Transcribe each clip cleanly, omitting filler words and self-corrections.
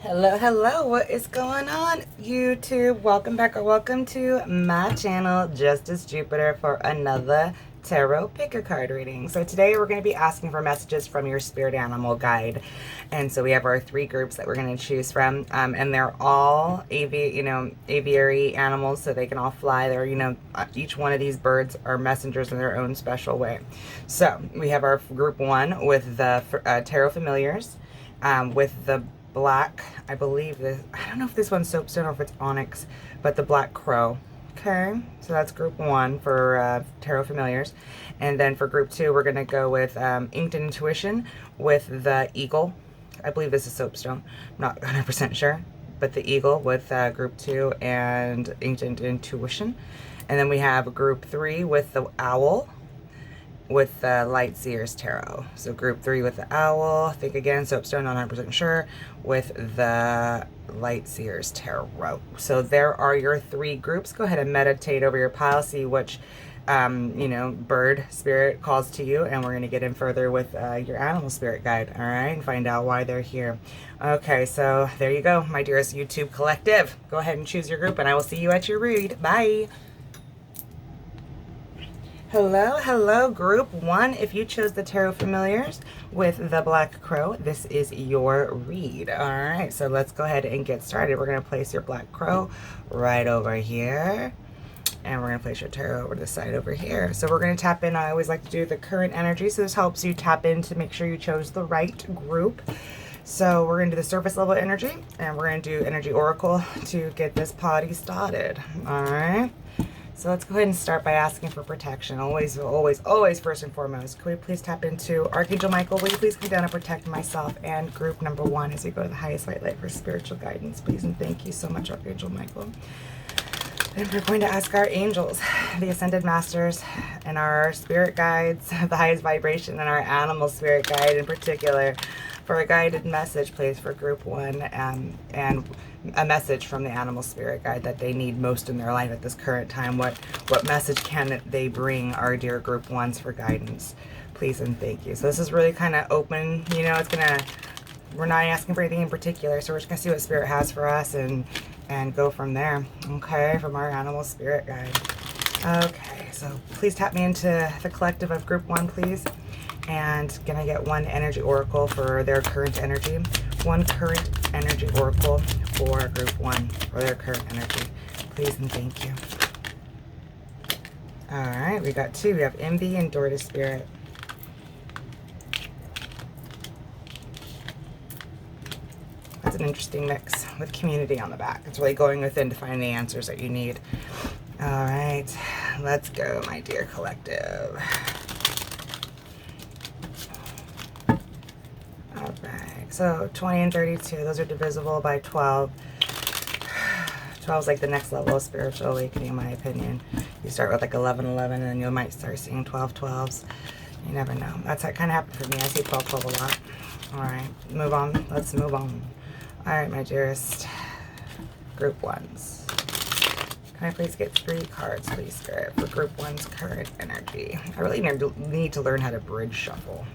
Hello, hello, what is going on, YouTube? Welcome back or welcome to my channel, Justice Jupiter, for another tarot pick a card reading. So today we're going to be asking for messages from your spirit animal guide. And so we have our three groups that we're going to choose from, and they're all aviary animals, so they can all fly. They're, each one of these birds are messengers in their own special way. So we have our group one with the tarot familiars, with the black, I believe this, I don't know if this one's soapstone or if it's onyx, but the black crow. Okay, so that's group one for tarot familiars. And then for group two, we're going to go with inked intuition with the eagle. I believe this is soapstone, I'm not 100% sure, but the eagle with group two and inked intuition. And then we have group three with the owl with the light Seers tarot. So group three with the owl, think again, soapstone, not 100% sure, with the light Seers tarot. So there are your three groups. Go ahead and meditate over your pile, see which bird spirit calls to you, and we're going to get in further with your animal spirit guide, all right, and find out why they're here. Okay, so there you go, my dearest YouTube collective. Go ahead and choose your group, and I will see you at your read. Bye. Hello, hello, group one. If you chose the tarot familiars with the black crow, this is your read. All right, so let's go ahead and get started. We're going to place your black crow right over here, and we're going to place your tarot over to the side over here. So we're going to tap in. I always like to do the current energy, so this helps you tap in to make sure you chose the right group. So we're going to do the surface level energy, and we're going to do energy oracle to get this party started. All right. So let's go ahead and start by asking for protection. Always, always, always, first and foremost. Could we please tap into Archangel Michael? Will you please come down and protect myself and group number one as we go to the highest white light for spiritual guidance, please? And thank you so much, Archangel Michael. And we're going to ask our angels, the Ascended Masters, and our spirit guides, the highest vibration, and our animal spirit guide in particular, for a guided message, please, for group one, and a message from the animal spirit guide that they need most in their life at this current time. What message can they bring our dear group ones for guidance, please and thank you. So this is really kind of open, we're not asking for anything in particular, so we're just gonna see what spirit has for us and go from there. Okay, from our animal spirit guide. Okay, so please tap me into the collective of group one, please. And gonna get one energy oracle for their current energy. One current energy oracle for group one for their current energy, please and thank you. All right, we got two. We have envy and door to spirit. That's an interesting mix with community on the back. It's really going within to find the answers that you need. All right, let's go, my dear collective. All right, so 20 and 32, those are divisible by 12. 12 is like the next level of spiritual awakening, in my opinion. You start with like 11, 11, and then you might start seeing 12, 12s. You never know. That's what kind of happened for me. I see 12, 12 a lot. All right, move on. Let's move on. All right, my dearest group ones. Can I please get 3 cards, please, Spirit, for group one's current energy? I really need to learn how to bridge shuffle.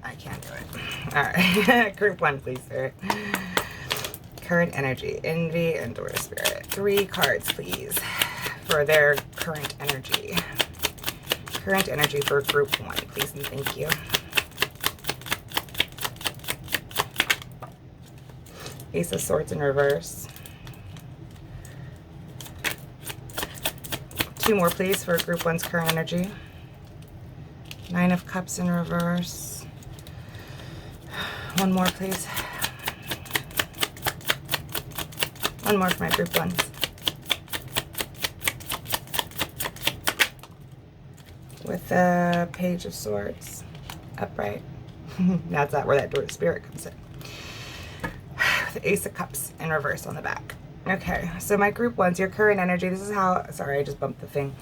I can't do it. All right, group one, please, Spirit. Current energy, envy, and door to spirit. 3 cards, please, for their current energy. Current energy for group one, please, and thank you. Ace of Swords in reverse. 2 more, please, for group one's current energy. 9 of Cups in reverse. 1 more, please. 1 more for my group ones. With the Page of Swords upright. That's where that door to spirit comes in. The Ace of Cups in reverse on the back. Okay, so my group ones, your current energy, this is how, sorry, I just bumped the thing.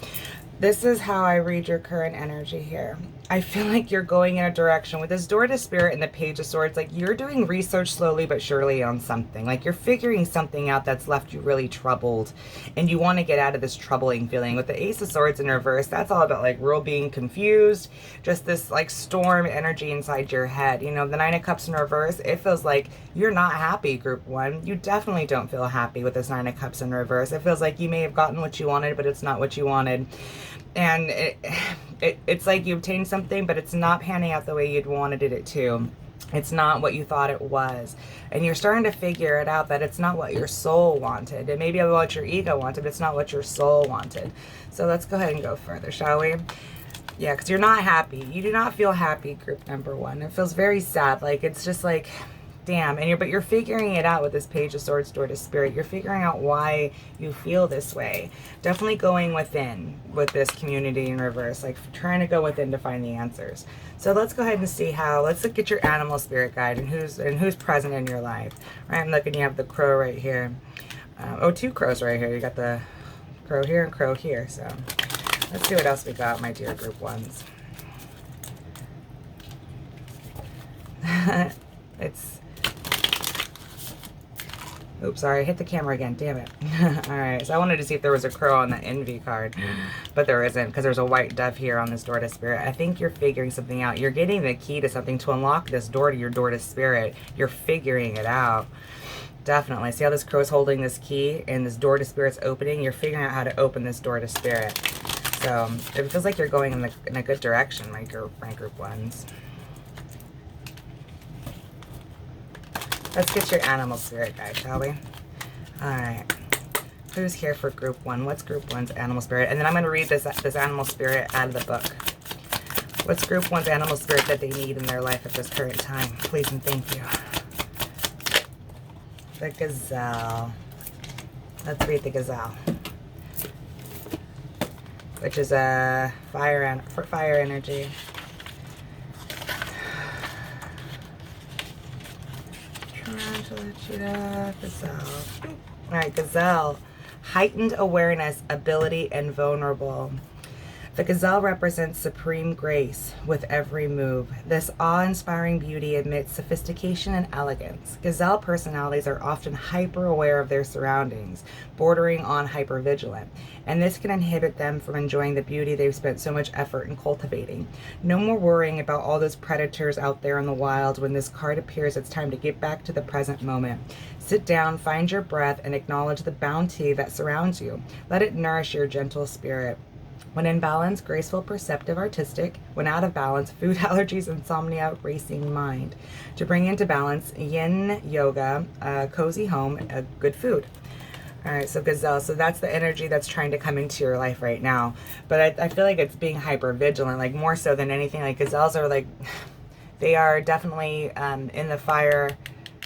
This is how I read your current energy here. I feel like you're going in a direction with this Door to Spirit and the Page of Swords. Like, you're doing research slowly but surely on something. Like, you're figuring something out that's left you really troubled, and you want to get out of this troubling feeling. With the Ace of Swords in reverse, that's all about like real being confused, just this like storm energy inside your head. You know, the Nine of Cups in reverse, it feels like you're not happy, Group 1. You definitely don't feel happy with this Nine of Cups in reverse. It feels like you may have gotten what you wanted, but it's not what you wanted. And it's like you obtained something, but it's not panning out the way you'd wanted it to. It's not what you thought it was. And you're starting to figure it out that it's not what your soul wanted. It may be what your ego wanted, but it's not what your soul wanted. So let's go ahead and go further, shall we? Yeah, because you're not happy. You do not feel happy, Group number 1. It feels very sad. Like, it's just like, damn. And but you're figuring it out with this Page of Swords, Door to Spirit. You're figuring out why you feel this way. Definitely going within with this community in reverse, like trying to go within to find the answers. So let's go ahead and see how. Let's look at your animal spirit guide and who's present in your life. All right, I'm looking. You have the crow right here. Oh, 2 crows right here. You got the crow here and crow here. So let's see what else we got, my dear Group 1s. It's. Oops, sorry, I hit the camera again, damn it. Alright, so I wanted to see if there was a crow on the envy card, but there isn't, because there's a white dove here on this Door to Spirit. I think you're figuring something out. You're getting the key to something to unlock this door to your Door to Spirit. You're figuring it out. Definitely. See how this crow is holding this key and this Door to Spirit's opening? You're figuring out how to open this Door to Spirit. So, it feels like you're going in a good direction, my Group 1s. Let's get your animal spirit guide, shall we? Alright. Who's here for Group 1? What's Group 1's animal spirit? And then I'm going to read this animal spirit out of the book. What's Group 1's animal spirit that they need in their life at this current time? Please and thank you. The gazelle. Let's read the gazelle. Which is a fire energy. Gazelle. Alright, gazelle. Heightened awareness, ability, and vulnerable. The gazelle represents supreme grace with every move. This awe-inspiring beauty admits sophistication and elegance. Gazelle personalities are often hyper-aware of their surroundings, bordering on hyper-vigilant, and this can inhibit them from enjoying the beauty they've spent so much effort in cultivating. No more worrying about all those predators out there in the wild. When this card appears, it's time to get back to the present moment. Sit down, find your breath, and acknowledge the bounty that surrounds you. Let it nourish your gentle spirit. When in balance, graceful, perceptive, artistic. When out of balance, food allergies, insomnia, racing mind. To bring into balance, yin yoga, cozy home, good food. All right, so gazelle. So that's the energy that's trying to come into your life right now. But I feel like it's being hyper vigilant, like more so than anything. Like gazelles are like, they are definitely in the fire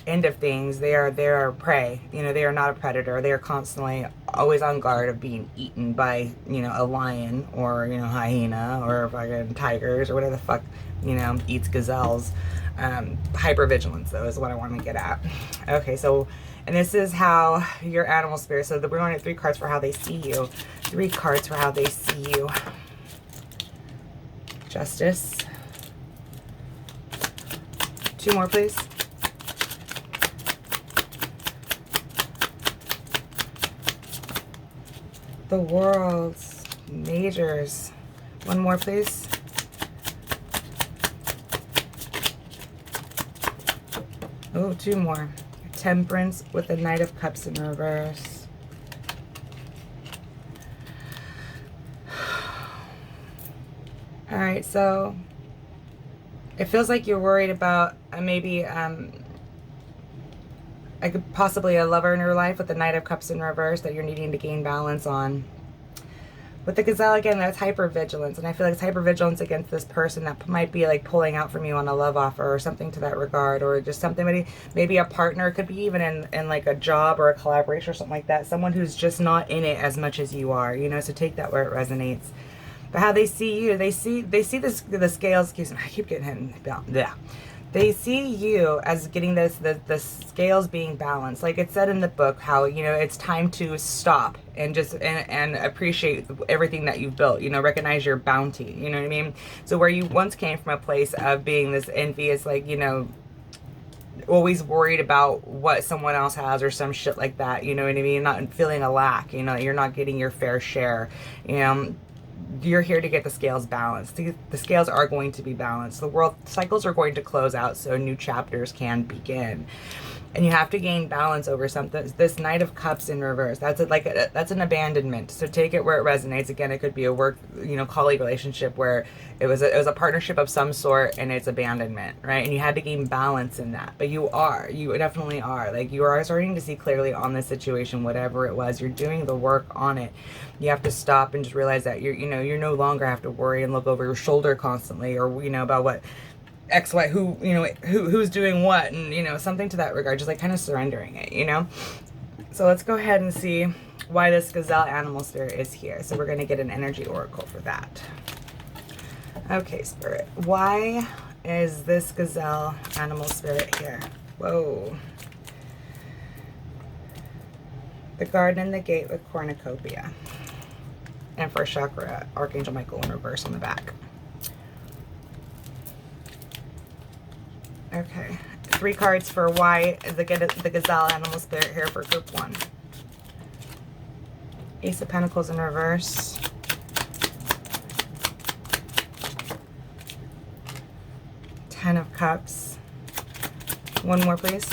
end of things. They are prey. You know, they are not a predator. They are constantly always on guard of being eaten by, you know, a lion or, you know, hyena or fucking tigers or whatever the fuck, you know, eats gazelles. Hypervigilance, though, is what I want to get at. Okay, so, and this is how your animal spirit, so we're going to 3 cards for how they see you. 3 cards for how they see you. Justice. 2 more, please. The world's majors. 1 more, please. Oh, 2 more. Temperance with the Knight of Cups in reverse. All right, so it feels like you're worried about maybe I could possibly a lover in your life with the Knight of Cups in reverse that you're needing to gain balance on. With the gazelle, again, that's hypervigilance. And I feel like it's hypervigilance against this person that might be like pulling out from you on a love offer or something to that regard. Or just something, maybe a partner. It could be even in like a job or a collaboration or something like that. Someone who's just not in it as much as you are, you know, so take that where it resonates. But how they see you, they see the scales, excuse me, I keep getting hit. Yeah. They see you as getting the scales being balanced. Like it said in the book, how, you know, it's time to stop and just and appreciate everything that you've built, you know, recognize your bounty, you know what I mean? So where you once came from a place of being this envious, like, you know, always worried about what someone else has or some shit like that, you know what I mean? Not feeling a lack, you know, you're not getting your fair share, you know. You're here to get the scales balanced. The scales are going to be balanced. The world cycles are going to close out so new chapters can begin. And you have to gain balance over something. This Knight of Cups in reverse, that's that's an abandonment. So take it where it resonates. Again, it could be a work, you know, colleague relationship where it was a partnership of some sort and it's abandonment, right? And you had to gain balance in that. But you definitely are. Like, you are starting to see clearly on this situation, whatever it was. You're doing the work on it. You have to stop and just realize that you're no longer have to worry and look over your shoulder constantly, or, you know, about what X, Y, who, you know, who's doing what, and, you know, something to that regard, just like kind of surrendering it, you know? So let's go ahead and see why this gazelle animal spirit is here. So we're going to get an energy oracle for that. Okay, Spirit, why is this gazelle animal spirit here? Whoa. The garden and the gate with cornucopia. And first chakra, Archangel Michael in reverse on the back. Okay, 3 cards for why the gazelle animal spirit here for group 1. Ace of Pentacles in reverse. Ten of Cups. One more, please.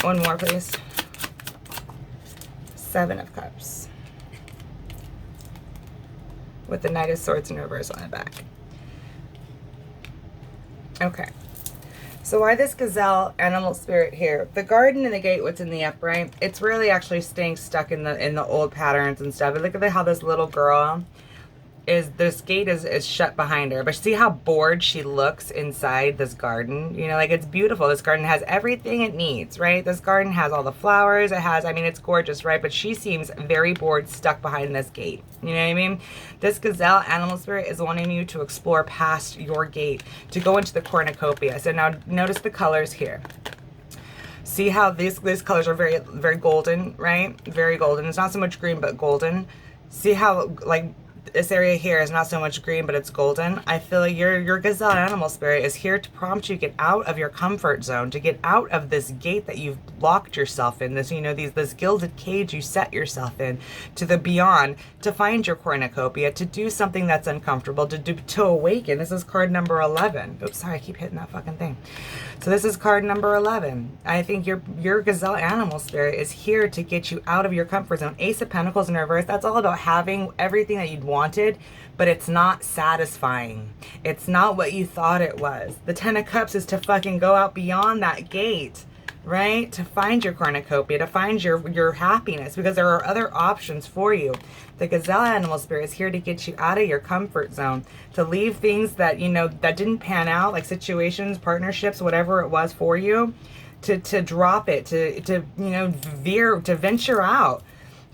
One more, please. 7 of Cups. With the Knight of Swords in reverse on the back. Okay, so why this gazelle animal spirit here? The garden and the gate, what's in the upright, it's really actually staying stuck in the old patterns and stuff. And look at how this little girl this gate is shut behind her, but see how bored she looks inside this garden? You know, like, it's beautiful. This garden has everything it needs, right? This garden has all the flowers it has. I mean, it's gorgeous, right? But she seems very bored, stuck behind this gate. You know what I mean? This gazelle animal spirit is wanting you to explore past your gate, to go into the cornucopia. So now notice the colors here. See how these colors are very, very golden, right? Very golden. It's not so much green, but golden. See how, like, this area here is not so much green, but it's golden. I feel like your gazelle animal spirit is here to prompt you to get out of your comfort zone, to get out of this gate that you've locked yourself in, this, you know, this gilded cage you set yourself in, to the beyond, to find your cornucopia, to do something that's uncomfortable, to awaken. This is card number 11. Oops, sorry, I keep hitting that fucking thing. So this is card number 11. I think your gazelle animal spirit is here to get you out of your comfort zone. Ace of Pentacles in reverse, that's all about having everything that you'd wanted, but it's not satisfying. It's not what you thought it was. The Ten of Cups is to fucking go out beyond that gate, right? To find your cornucopia, to find your happiness, because there are other options for you. The gazelle animal spirit is here to get you out of your comfort zone, to leave things that, you know, that didn't pan out, like situations, partnerships, whatever it was for you, to drop it, to you know, venture out,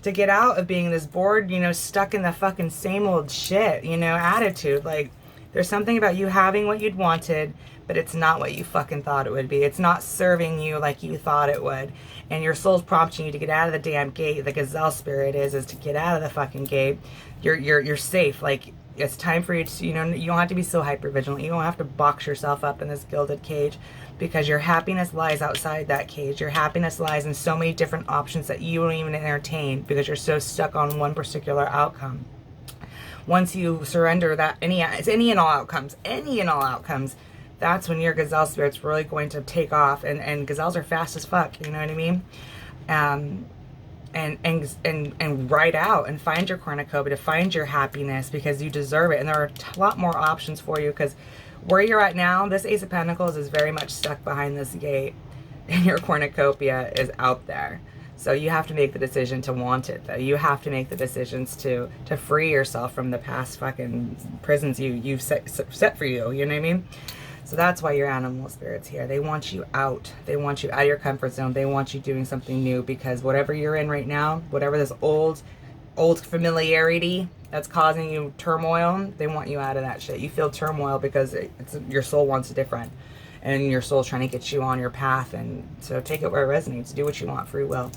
to get out of being this bored, you know, stuck in the fucking same old shit, you know, attitude. Like, there's something about you having what you'd wanted, but it's not what you fucking thought it would be. It's not serving you like you thought it would. And your soul's prompting you to get out of the damn gate. The gazelle spirit is to get out of the fucking gate. You're safe. Like, it's time for you to, you know, you don't have to be so hyper vigilant. You don't have to box yourself up in this gilded cage, because your happiness lies outside that cage. Your happiness lies in so many different options that you don't even entertain, because you're so stuck on one particular outcome. Once you surrender that, any and all outcomes, that's when your gazelle spirit's really going to take off. And gazelles are fast as fuck, you know what I mean? And ride out and find your cornucopia, to find your happiness, because you deserve it. And there are a lot more options for you, because where you're at now, this Ace of Pentacles is very much stuck behind this gate, and your cornucopia is out there. So you have to make the decision to want it, though. You have to make the decisions to free yourself from the past fucking prisons you've set for you. You know what I mean? So that's why your animal spirit's here. They want you out. They want you out of your comfort zone. They want you doing something new, because whatever you're in right now, whatever this old familiarity that's causing you turmoil, they want you out of that shit. You feel turmoil because your soul wants different. And your soul's trying to get you on your path. And so take it where it resonates. Do what you want. Free will.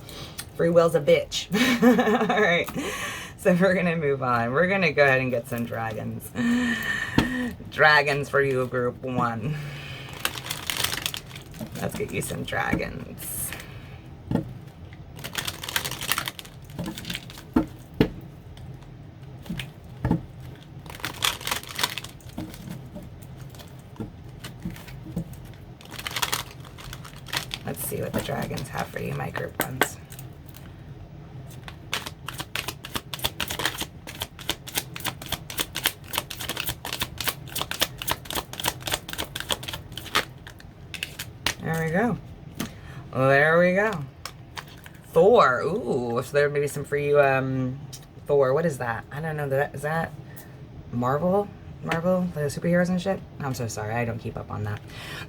Free will's a bitch. All right. So we're going to move on. We're going to go ahead and get some dragons. Dragons for you, group 1. Let's get you some dragons. Let's see what the dragons have for you, my group 1s. There we go. There we go. Thor. Ooh, so there may be some for you. Thor. What is that? I don't know. Is that Marvel? Marvel? The superheroes and shit? I'm so sorry. I don't keep up on that.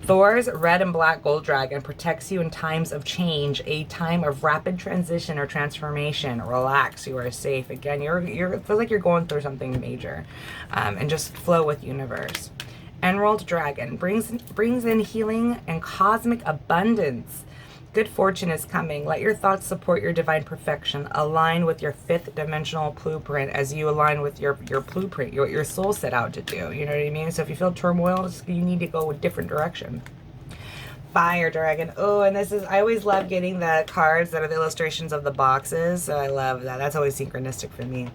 Thor's red and black gold dragon protects you in times of change, a time of rapid transition or transformation. Relax. You are safe. Again, it feels like you're going through something major. And just flow with universe. Emerald Dragon brings in healing and cosmic abundance. Good fortune is coming. Let your thoughts support your divine perfection. Align with your 5th dimensional blueprint as you align with your blueprint, what your soul set out to do. You know what I mean? So if you feel turmoil, you need to go a different direction. Fire Dragon. Oh, and I always love getting the cards that are the illustrations of the boxes. So I love that. That's always synchronistic for me.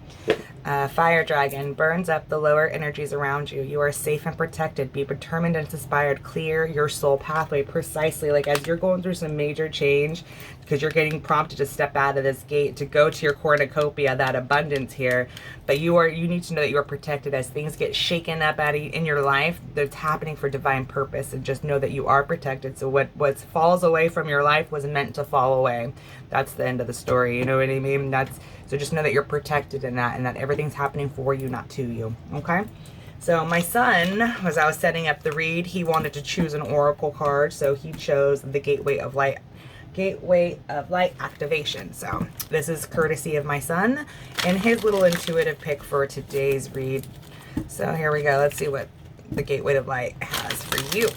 Fire Dragon burns up the lower energies around you. You are safe and protected. Be determined and inspired. Clear your soul pathway precisely. Like as you're going through some major change, because you're getting prompted to step out of this gate to go to your cornucopia, that abundance here. But you need to know that you are protected as things get shaken up in your life. That's happening for divine purpose, and just know that you are protected. So what falls away from your life was meant to fall away. That's the end of the story. You know what I mean? So just know that you're protected in that, and that everything's happening for you, not to you. Okay? So my son, as I was setting up the read, he wanted to choose an oracle card, so he chose the Gateway of Light activation. So this is courtesy of my son and his little intuitive pick for today's read. So here we go. Let's see what the Gateway of Light has for you.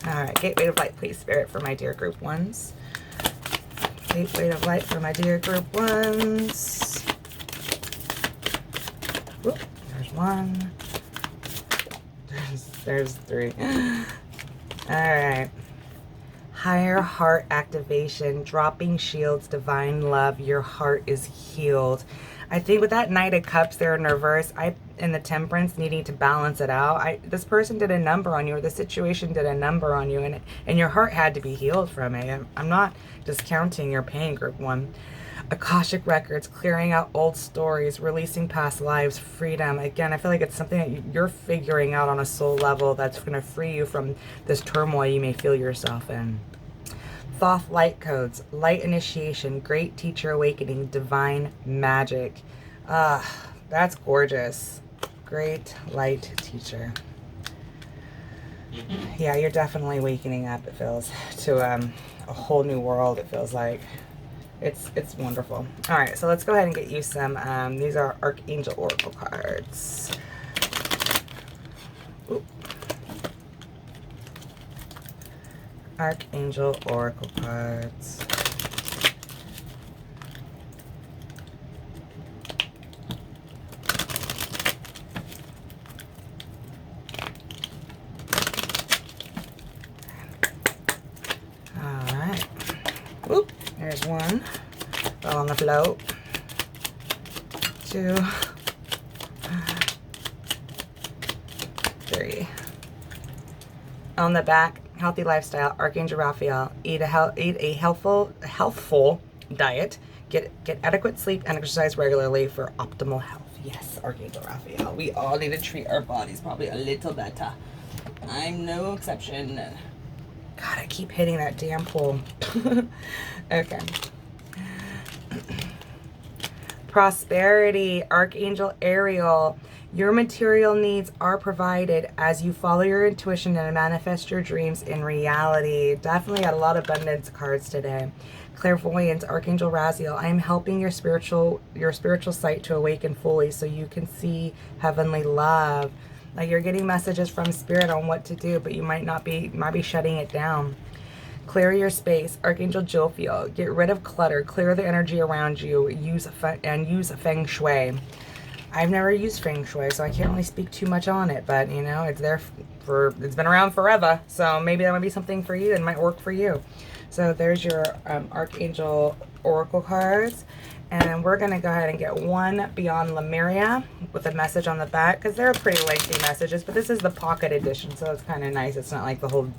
All right, Gateway of Light, please, Spirit, for my dear group 1s. Gateway of Light for my dear group 1s. Whoop, there's 1. There's 3. All right. Higher heart activation, dropping shields, divine love. Your heart is healed. I think with that Knight of Cups there in reverse, in the Temperance, needing to balance it out. This person did a number on you, or the situation did a number on you, and your heart had to be healed from it. I'm not discounting your pain, group 1. Akashic records, clearing out old stories, releasing past lives, freedom. Again, I feel like it's something that you're figuring out on a soul level that's going to free you from this turmoil you may feel yourself in. Thoth light codes, light initiation, great teacher awakening, divine magic. That's gorgeous. Great light teacher. Yeah, you're definitely wakening up, it feels, to a whole new world, it feels like. It's wonderful. All right, so let's go ahead and get you some, these are Archangel Oracle cards. Ooh. Archangel Oracle cards. All right. Oop, there's 1. Fell on the float. 2. 3. On the back, healthy lifestyle, Archangel Raphael. Eat a healthful diet. Get adequate sleep and exercise regularly for optimal health. Yes, Archangel Raphael. We all need to treat our bodies probably a little better. I'm no exception. God, I keep hitting that damn pool. Okay. Prosperity, Archangel Ariel. Your material needs are provided as you follow your intuition and manifest your dreams in reality. Definitely got a lot of abundance cards today. Clairvoyance, Archangel Raziel. I am helping your spiritual sight to awaken fully so you can see heavenly love. Like you're getting messages from spirit on what to do, but you might be shutting it down. Clear your space, Archangel Jophiel. Get rid of clutter, clear the energy around you, use Feng Shui. I've never used Feng Shui, so I can't really speak too much on it, but you know, it's been around forever, so maybe that might be something for you and might work for you. So there's your Archangel Oracle cards. And then we're going to go ahead and get one Beyond Lemuria with a message on the back, because they're pretty lengthy messages, but this is the pocket edition, so it's kind of nice. It's not like the whole,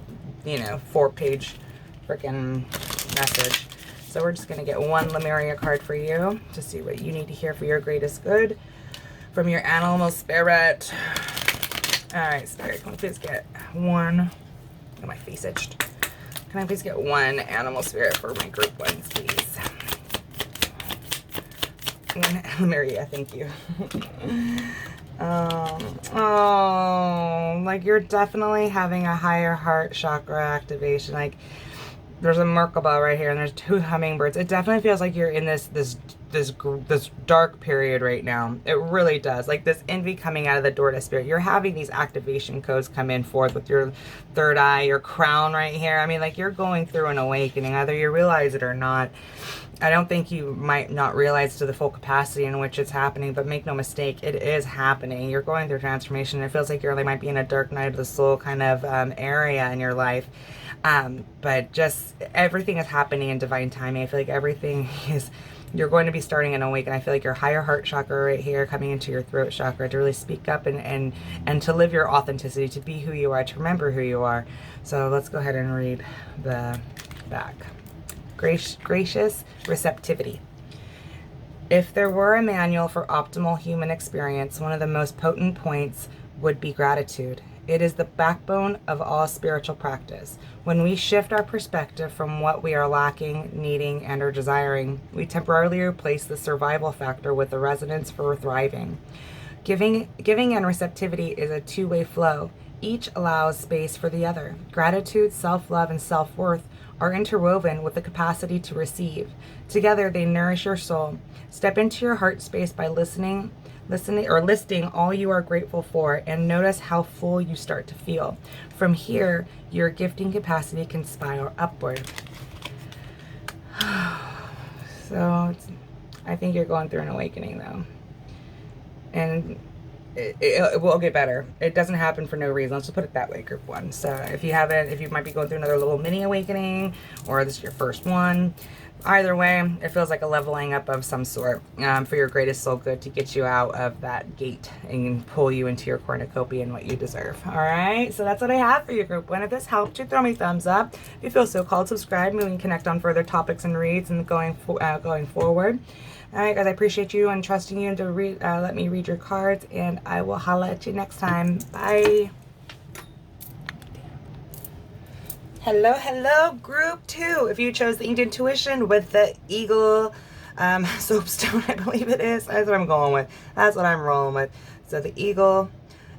4-page freaking message. So we're just going to get one Lemuria card for you to see what you need to hear for your greatest good from your animal spirit. All right, spirit, can we please get one? Oh, my face itched. Can I please get one animal spirit for my group ones, please? One Lemuria, thank you. Like you're definitely having a higher heart chakra activation. Like there's a Merkaba right here, and there's 2 hummingbirds. It definitely feels like you're in this dark period right now. It really does. Like this envy coming out of the door to spirit. You're having these activation codes come in forth with your third eye, your crown right here. I mean, like you're going through an awakening, either you realize it or not. I don't think you might not realize to the full capacity in which it's happening, but make no mistake, it is happening. You're going through transformation. It feels like you really might be in a dark night of the soul kind of area in your life. But just everything is happening in divine timing. I feel like everything is, you're going to be starting an awakening. I feel like your higher heart chakra right here coming into your throat chakra to really speak up and to live your authenticity, to be who you are, to remember who you are. So let's go ahead and read the back. Gracious receptivity. If there were a manual for optimal human experience, one of the most potent points would be gratitude. It is the backbone of all spiritual practice. When we shift our perspective from what we are lacking, needing, and or desiring, we temporarily replace the survival factor with the resonance for thriving. Giving and receptivity is a two-way flow. Each allows space for the other. Gratitude, self-love, and self-worth are interwoven with the capacity to receive. Together, they nourish your soul. Step into your heart space by listening or listing all you are grateful for, and notice how full you start to feel. From here, your gifting capacity can spiral upward. So, I think you're going through an awakening, though. And it will get better. It doesn't happen for no reason. Let's just put it that way, group one. So if you might be going through another little mini awakening, or this is your first one, either way, it feels like a leveling up of some sort for your greatest soul good, to get you out of that gate and pull you into your cornucopia and what you deserve. All right, so that's what I have for you, group one. If this helped you, throw me a thumbs up. If you feel so called, subscribe. We can connect on further topics and reads and going forward. All right, guys, I appreciate you and trusting you to let me read your cards, and I will holla at you next time. Bye. Hello, group two. If you chose the Inked Intuition with the Eagle soapstone, I believe it is. That's what I'm going with. That's what I'm rolling with. So the Eagle,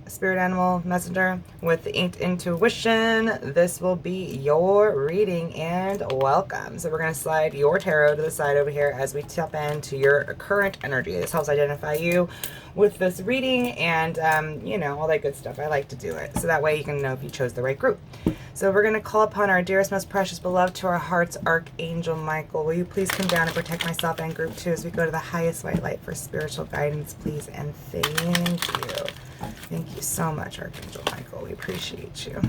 Spirit Animal Messenger with the Inked Intuition, this will be your reading, and welcome. So we're going to slide your tarot to the side over here as we tap into your current energy. This helps identify you with this reading and, all that good stuff. I like to do it so that way you can know if you chose the right group. So we're going to call upon our dearest, most precious, beloved, to our hearts, Archangel Michael. Will you please come down and protect myself and group two as we go to the highest white light for spiritual guidance, please, and thank you. Thank you so much, Archangel Michael. We appreciate you.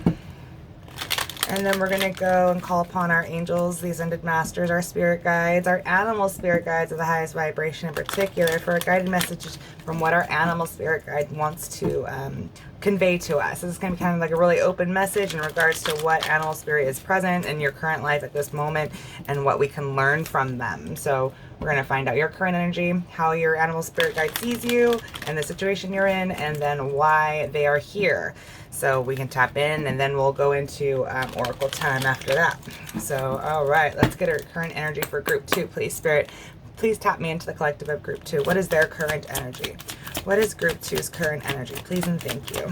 And then we're going to go and call upon our angels, the ascended masters, our spirit guides, our animal spirit guides of the highest vibration in particular, for a guided message from what our animal spirit guide wants to convey to us. This is going to be kind of like a really open message in regards to what animal spirit is present in your current life at this moment and what we can learn from them. So we're going to find out your current energy, how your animal spirit guide sees you and the situation you're in, and then why they are here. So we can tap in, and then we'll go into Oracle time after that. So, all right, let's get our current energy for group two, please, Spirit. Please tap me into the collective of group 2. What is their current energy? What is group 2's current energy? Please and thank you.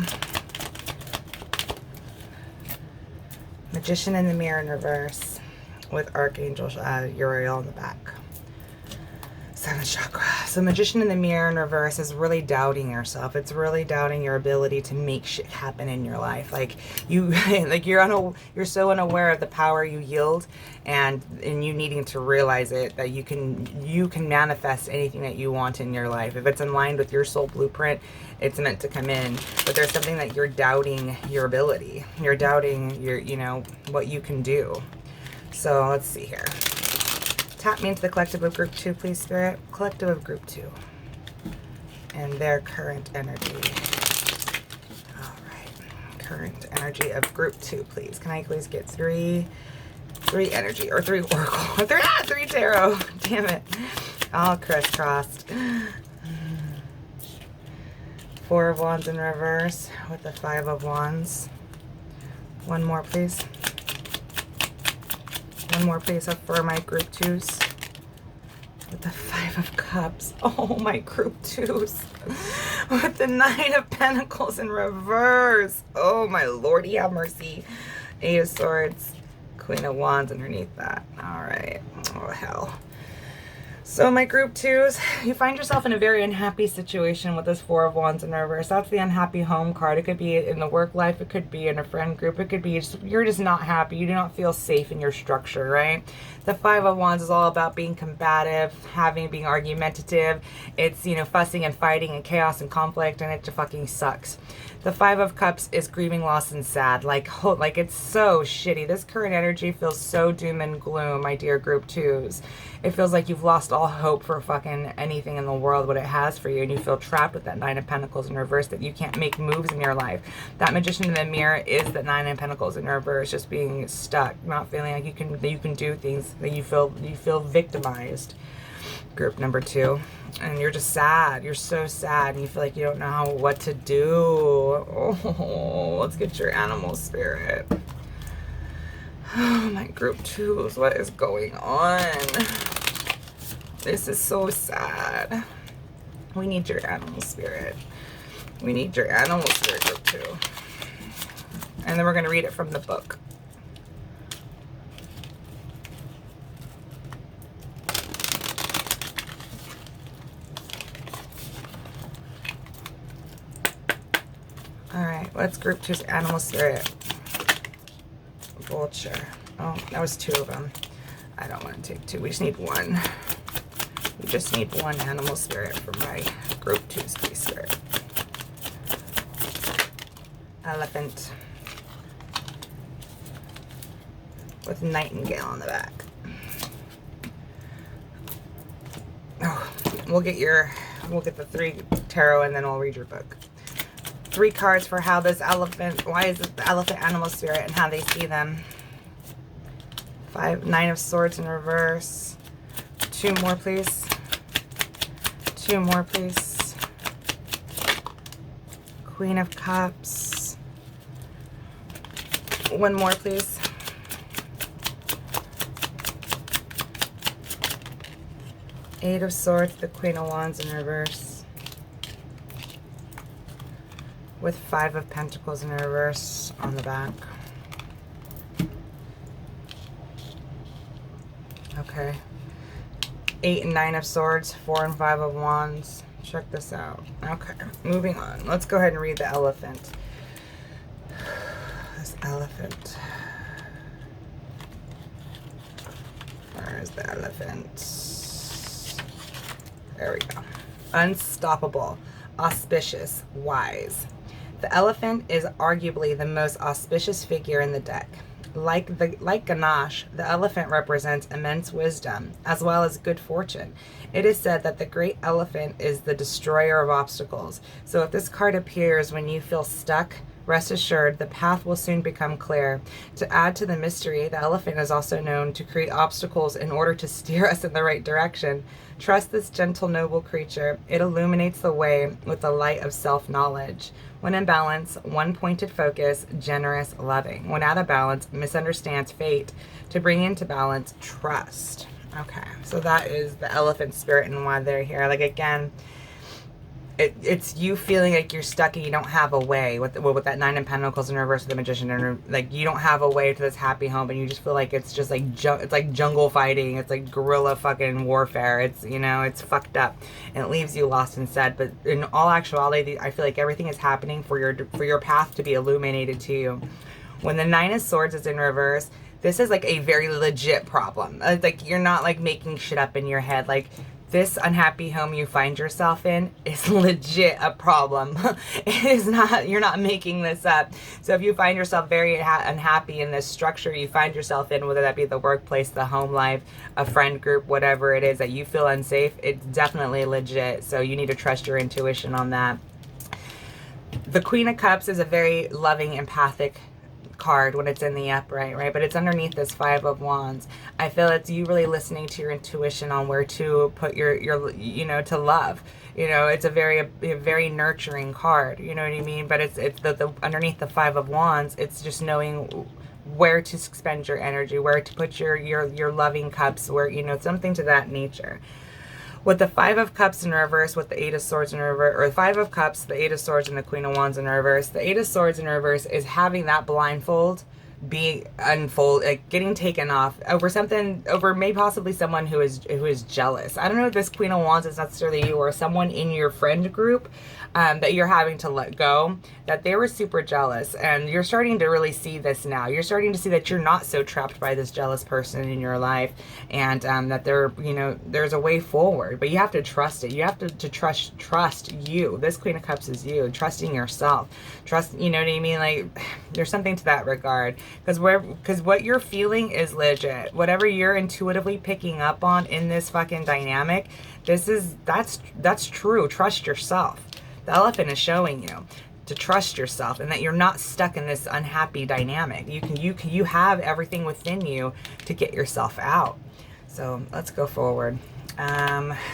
Magician in the mirror in reverse with Archangel Uriel in the back. 7th chakra. So Magician in the mirror in reverse is really doubting yourself. It's really doubting your ability to make shit happen in your life. Like you, like you're so unaware of the power you yield, and you needing to realize it, that you can manifest anything that you want in your life. If it's in line with your soul blueprint, it's meant to come in. But there's something that you're doubting your ability. You're doubting your, what you can do. So let's see here. Tap me into the collective of group 2, please, Spirit. Collective of group 2. And their current energy. All right. Current energy of group 2, please. Can I please get three energy, or 3 oracle? 3 tarot. Damn it. All crisscrossed. 4 of wands in reverse with the 5 of wands. One more, please. One more, please, up for my group 2s. With the 5 of cups. Oh, my group 2s. With the 9 of pentacles in reverse. Oh, my lordy, have mercy. 8 of swords. Queen of wands underneath that. All right. Oh, hell. So my group 2s, you find yourself in a very unhappy situation with this 4 of wands in reverse. That's the unhappy home card. It could be in the work life. It could be in a friend group. It could be you're just not happy. You do not feel safe in your structure, right? The 5 of wands is all about being combative, being argumentative. It's, fussing and fighting and chaos and conflict, and it just fucking sucks. The 5 of cups is grieving, loss, and sad. Like it's so shitty. This current energy feels so doom and gloom, my dear group 2s. It feels like you've lost all hope for fucking anything in the world, what it has for you, and you feel trapped with that 9 of pentacles in reverse, that you can't make moves in your life. That Magician in the mirror is the 9 of pentacles in reverse, just being stuck, not feeling like you can do things, that you feel victimized. Group number 2, and you're just sad. You're so sad, and you feel like you don't know what to do. Oh, let's get your animal spirit. Oh, my group 2s, what is going on? This is so sad. We need your animal spirit. We need your animal spirit, group 2. And then we're going to read it from the book. All right, let's group 2's animal spirit. Vulture. Oh, that was 2 of them. I don't want to take 2. We just need 1. We just need 1 animal spirit for my group 2's please, spirit. Elephant. With nightingale on the back. Oh, we'll get the 3 tarot, and then we'll read your book. 3 cards for how this elephant, why is it the elephant animal spirit, and how they see them. 9 of swords in reverse. 2 more, please. 2 more, please. Queen of cups. 1 more, please. Eight of swords, the Queen of wands in reverse. With 5 of pentacles in reverse on the back. Okay. 8 and 9 of swords, 4 and 5 of wands. Check this out. Okay, moving on. Let's go ahead and read the elephant. This elephant. Where is the elephant? There we go. Unstoppable, auspicious, wise. The elephant is arguably the most auspicious figure in the deck. Like Ganesh, the elephant represents immense wisdom as well as good fortune. It is said that the great elephant is the destroyer of obstacles. So if this card appears when you feel stuck, rest assured the path will soon become clear. To add to the mystery, the elephant is also known to create obstacles in order to steer us in the right direction. Trust this gentle, noble creature. It illuminates the way with the light of self-knowledge. When in balance, one-pointed focus, generous, loving. When out of balance, misunderstands fate. To bring into balance, trust. Okay, so that is the elephant spirit and why they're here. Like, again, it's you feeling like you're stuck and you don't have a way with that Nine of Pentacles in reverse with the Magician, and like you don't have a way to this happy home, and you just feel like it's just like it's like jungle fighting, it's like guerrilla fucking warfare. It's, you know, it's fucked up, and it leaves you lost and sad. But in all actuality, I feel like everything is happening for your path to be illuminated to you. When the Nine of Swords is in reverse, this is like a very legit problem. Like, you're not like making shit up in your head. Like, this unhappy home you find yourself in is legit a problem. It is not, you're not making this up. So if you find yourself very unhappy in this structure you find yourself in, whether that be the workplace, the home life, a friend group, whatever it is that you feel unsafe, it's definitely legit. So you need to trust your intuition on that. The Queen of Cups is a very loving, empathic card when it's in the upright, right? But it's underneath this Five of Wands. I feel it's you really listening to your intuition on where to put your you know, to love. You know, it's a very nurturing card, you know what I mean? But it's the underneath the Five of Wands, it's just knowing where to spend your energy, where to put your loving cups, where, you know, something to that nature. With the Five of Cups in reverse, with the Eight of Swords in reverse, or Five of Cups, the Eight of Swords, and the Queen of Wands in reverse. The Eight of Swords in reverse is having that blindfold be like getting taken off over something, over maybe possibly someone who is jealous. I don't know if this Queen of Wands is necessarily you or someone in your friend group that you're having to let go, that they were super jealous, and you're starting to really see this now. You're starting to see that you're not so trapped by this jealous person in your life, and that there, you know, there's a way forward, but you have to trust it. You have to trust you. This Queen of Cups is you, trusting yourself. Trust, you know what I mean? Like, there's something to that regard, because what you're feeling is legit. Whatever you're intuitively picking up on in this fucking dynamic, that's true. Trust yourself. The elephant is showing you to trust yourself, and that you're not stuck in this unhappy dynamic. You have everything within you to get yourself out. So let's go forward.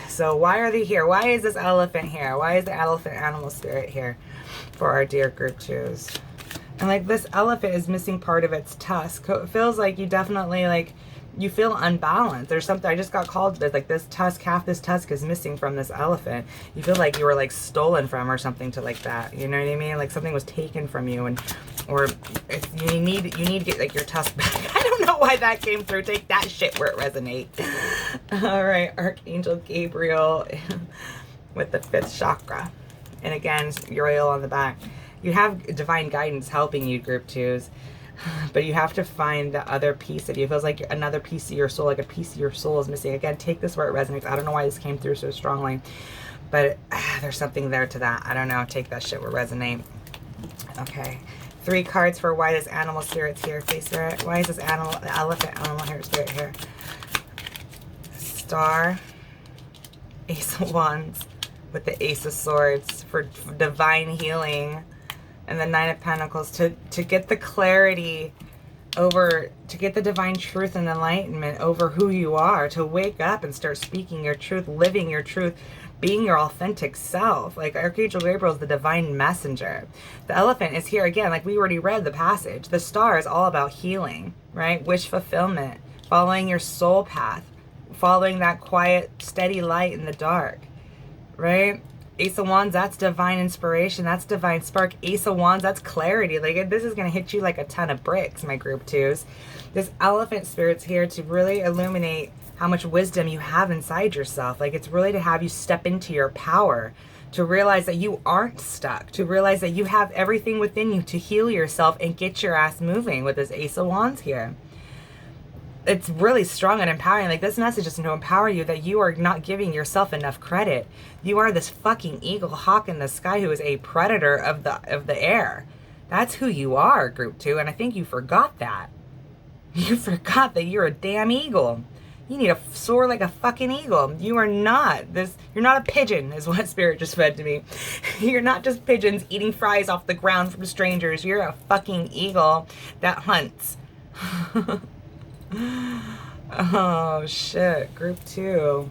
So why are they here? Why is this elephant here? Why is the elephant animal spirit here for our dear group twos? And like, this elephant is missing part of its tusk. It feels like you definitely, like, you feel unbalanced. There's something, I just got called, there's like this tusk, half this tusk is missing from this elephant. You feel like you were like stolen from or something to like that. You know what I mean? Like something was taken from you, and or you need to get like your tusk back. I don't know why that came through. Take that shit where it resonates. All right, Archangel Gabriel with the 5th chakra. And again, Uriel on the back. You have divine guidance helping you, group twos. But you have to find the other piece of you. It feels like another piece of your soul, like a piece of your soul is missing. Again, take this where it resonates. I don't know why this came through so strongly, but there's something there to that. I don't know. Take that shit where it resonates. Okay. 3 cards for why this animal spirit's here. Face spirit. Why is this elephant animal here, spirit here? Star. Ace of Wands with the Ace of Swords for divine healing. And the Nine of Pentacles to get the clarity over, to get the divine truth and enlightenment over who you are, to wake up and start speaking your truth, living your truth, being your authentic self. Like, Archangel Gabriel is the divine messenger. The elephant is here again, like we already read the passage. The star is all about healing, right? Wish fulfillment, following your soul path, following that quiet, steady light in the dark, right? Ace of Wands, that's divine inspiration. That's divine spark. Ace of Wands, that's clarity. Like, this is going to hit you like a ton of bricks, my group twos. This elephant spirit's here to really illuminate how much wisdom you have inside yourself. Like, it's really to have you step into your power, to realize that you aren't stuck, to realize that you have everything within you to heal yourself and get your ass moving with this Ace of Wands here. It's really strong and empowering. Like, this message is to empower you that you are not giving yourself enough credit. You are this fucking eagle hawk in the sky who is a predator of the air. That's who you are, group 2, and I think you forgot that. You forgot that you're a damn eagle. You need to soar like a fucking eagle. You are not this. You're not a pigeon, is what Spirit just fed to me. You're not just pigeons eating fries off the ground from strangers. You're a fucking eagle that hunts. Oh shit, group 2.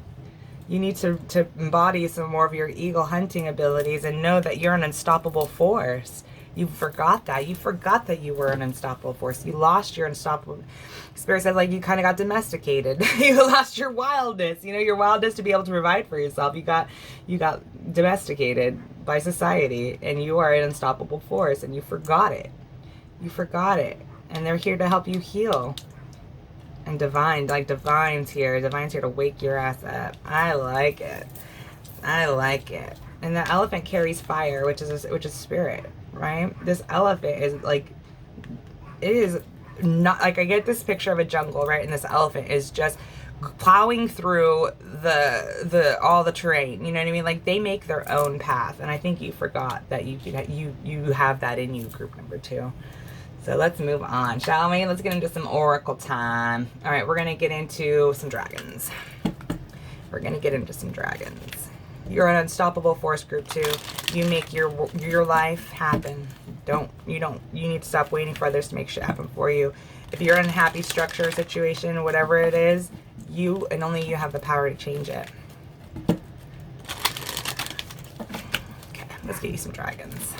You need to embody some more of your eagle hunting abilities and know that you're an unstoppable force. You forgot that. You forgot that you were an unstoppable force. You lost your unstoppable. Spirit said, like, you kind of got domesticated. You lost your wildness. You know, your wildness to be able to provide for yourself. You got domesticated by society, and you are an unstoppable force, and you forgot it. You forgot it. And they're here to help you heal. And Divine's here. Divine's here to wake your ass up. I like it. I like it. And the elephant carries fire, which is spirit, right? This elephant is like, it is not like, I get this picture of a jungle, right? And this elephant is just plowing through all the terrain. You know what I mean? Like, they make their own path. And I think you forgot that you have that in you, group number 2. So let's move on, shall we? Let's get into some oracle time. All right, we're gonna get into some dragons. We're gonna get into some dragons. You're an unstoppable force, group 2. You make your life happen. You need to stop waiting for others to make shit happen for you. If you're in a happy structure, situation, whatever it is, you and only you have the power to change it. Okay, let's get you some dragons.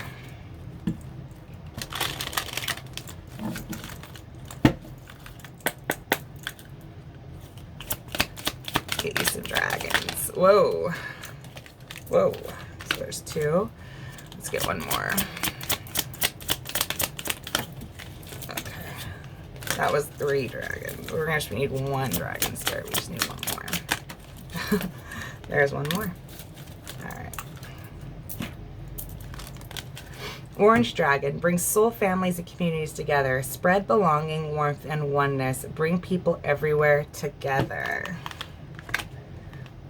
Get you some dragons. Whoa. Whoa. So there's 2. Let's get one more. Okay. That was 3 dragons. We're going to need 1 dragon spirit. We just need 1 more. There's 1 more. Alright. Orange dragon brings soul families and communities together. Spread belonging, warmth, and oneness. Bring people everywhere together.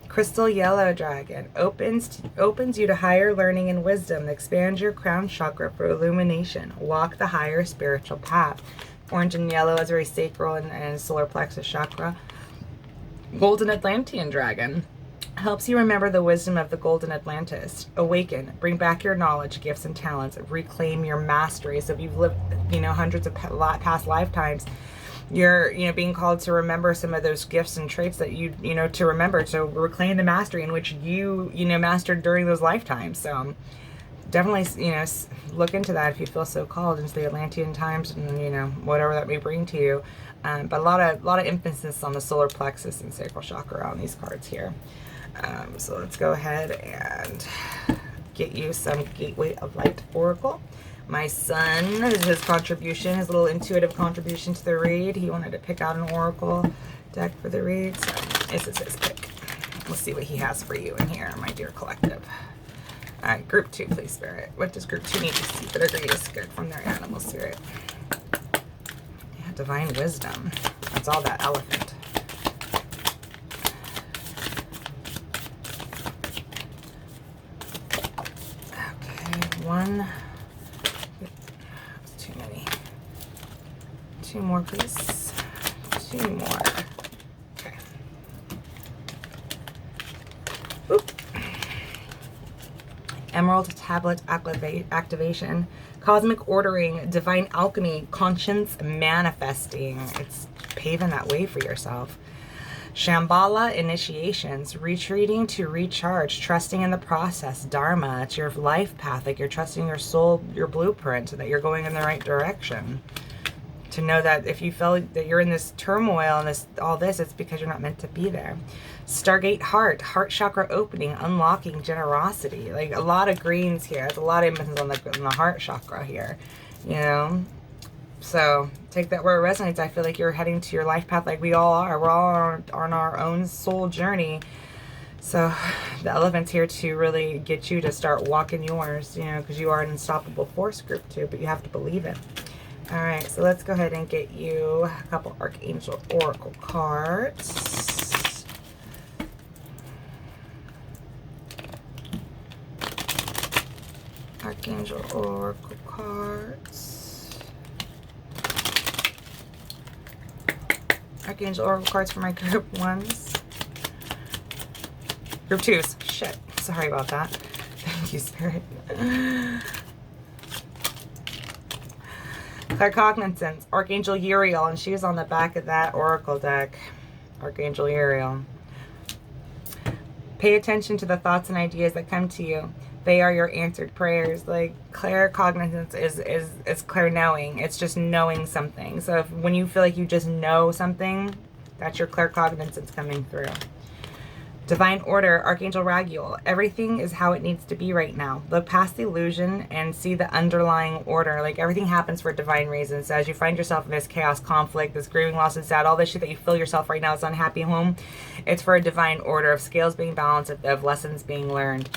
Crystal yellow dragon opens you to higher learning and wisdom. Expands your crown chakra for illumination. Walk the higher spiritual path. Orange and yellow is very sacral and solar plexus chakra. Golden Atlantean dragon helps you remember the wisdom of the golden Atlantis. Awaken, bring back your knowledge, gifts, and talents. Reclaim your mastery. So if you've lived, hundreds of past lifetimes, you're being called to remember some of those gifts and traits that to remember, to reclaim the mastery in which you mastered during those lifetimes. So definitely look into that if you feel so called, into the Atlantean times, and whatever that may bring to you. But a lot of emphasis on the solar plexus and sacral chakra on these cards here. So let's go ahead and get you some Gateway of Light Oracle. My son, his contribution, his little intuitive contribution to the read, he wanted to pick out an oracle deck for the read, so this is his pick. We'll see what he has for you in here, my dear collective. All right, group 2, please, Spirit. What does group 2 need to see for their greatest good from their animal spirit? Yeah, divine wisdom. That's all that elephant. Okay, 1. 2 more, please. 2 more. Okay. Oop. Emerald Tablet Activation. Cosmic Ordering. Divine Alchemy. Conscience Manifesting. It's paving that way for yourself. Shambhala Initiations. Retreating to recharge. Trusting in the process. Dharma. It's your life path. Like, you're trusting your soul, your blueprint, that you're going in the right direction. To know that if you feel that you're in this turmoil and all this, it's because you're not meant to be there. Stargate Heart chakra opening, unlocking generosity. Like, a lot of greens here. There's a lot of emphasis on the heart chakra here, So take that where it resonates. I feel like you're heading to your life path, like we all are. We're all on our own soul journey. So the elephant's here to really get you to start walking yours, because you are an unstoppable force, group 2, but you have to believe it. All right, so let's go ahead and get you a couple Archangel Oracle cards. Archangel Oracle cards. Archangel Oracle cards for my group 1s. Group 2s. Shit. Sorry about that. Thank you, Spirit. Claircognizance, Archangel Uriel, and she's on the back of that oracle deck. Archangel Uriel. Pay attention to the thoughts and ideas that come to you. They are your answered prayers. Like, claircognizance is clear knowing. It's just knowing something. So when you feel like you just know something, that's your claircognizance coming through. Divine order, Archangel Raguel. Everything is how it needs to be right now. Look past the illusion and see the underlying order. Like, everything happens for divine reasons. So as you find yourself in this chaos, conflict, this grieving, loss, and sad, all this shit that you feel yourself right now, this unhappy home, it's for a divine order of scales being balanced, of lessons being learned.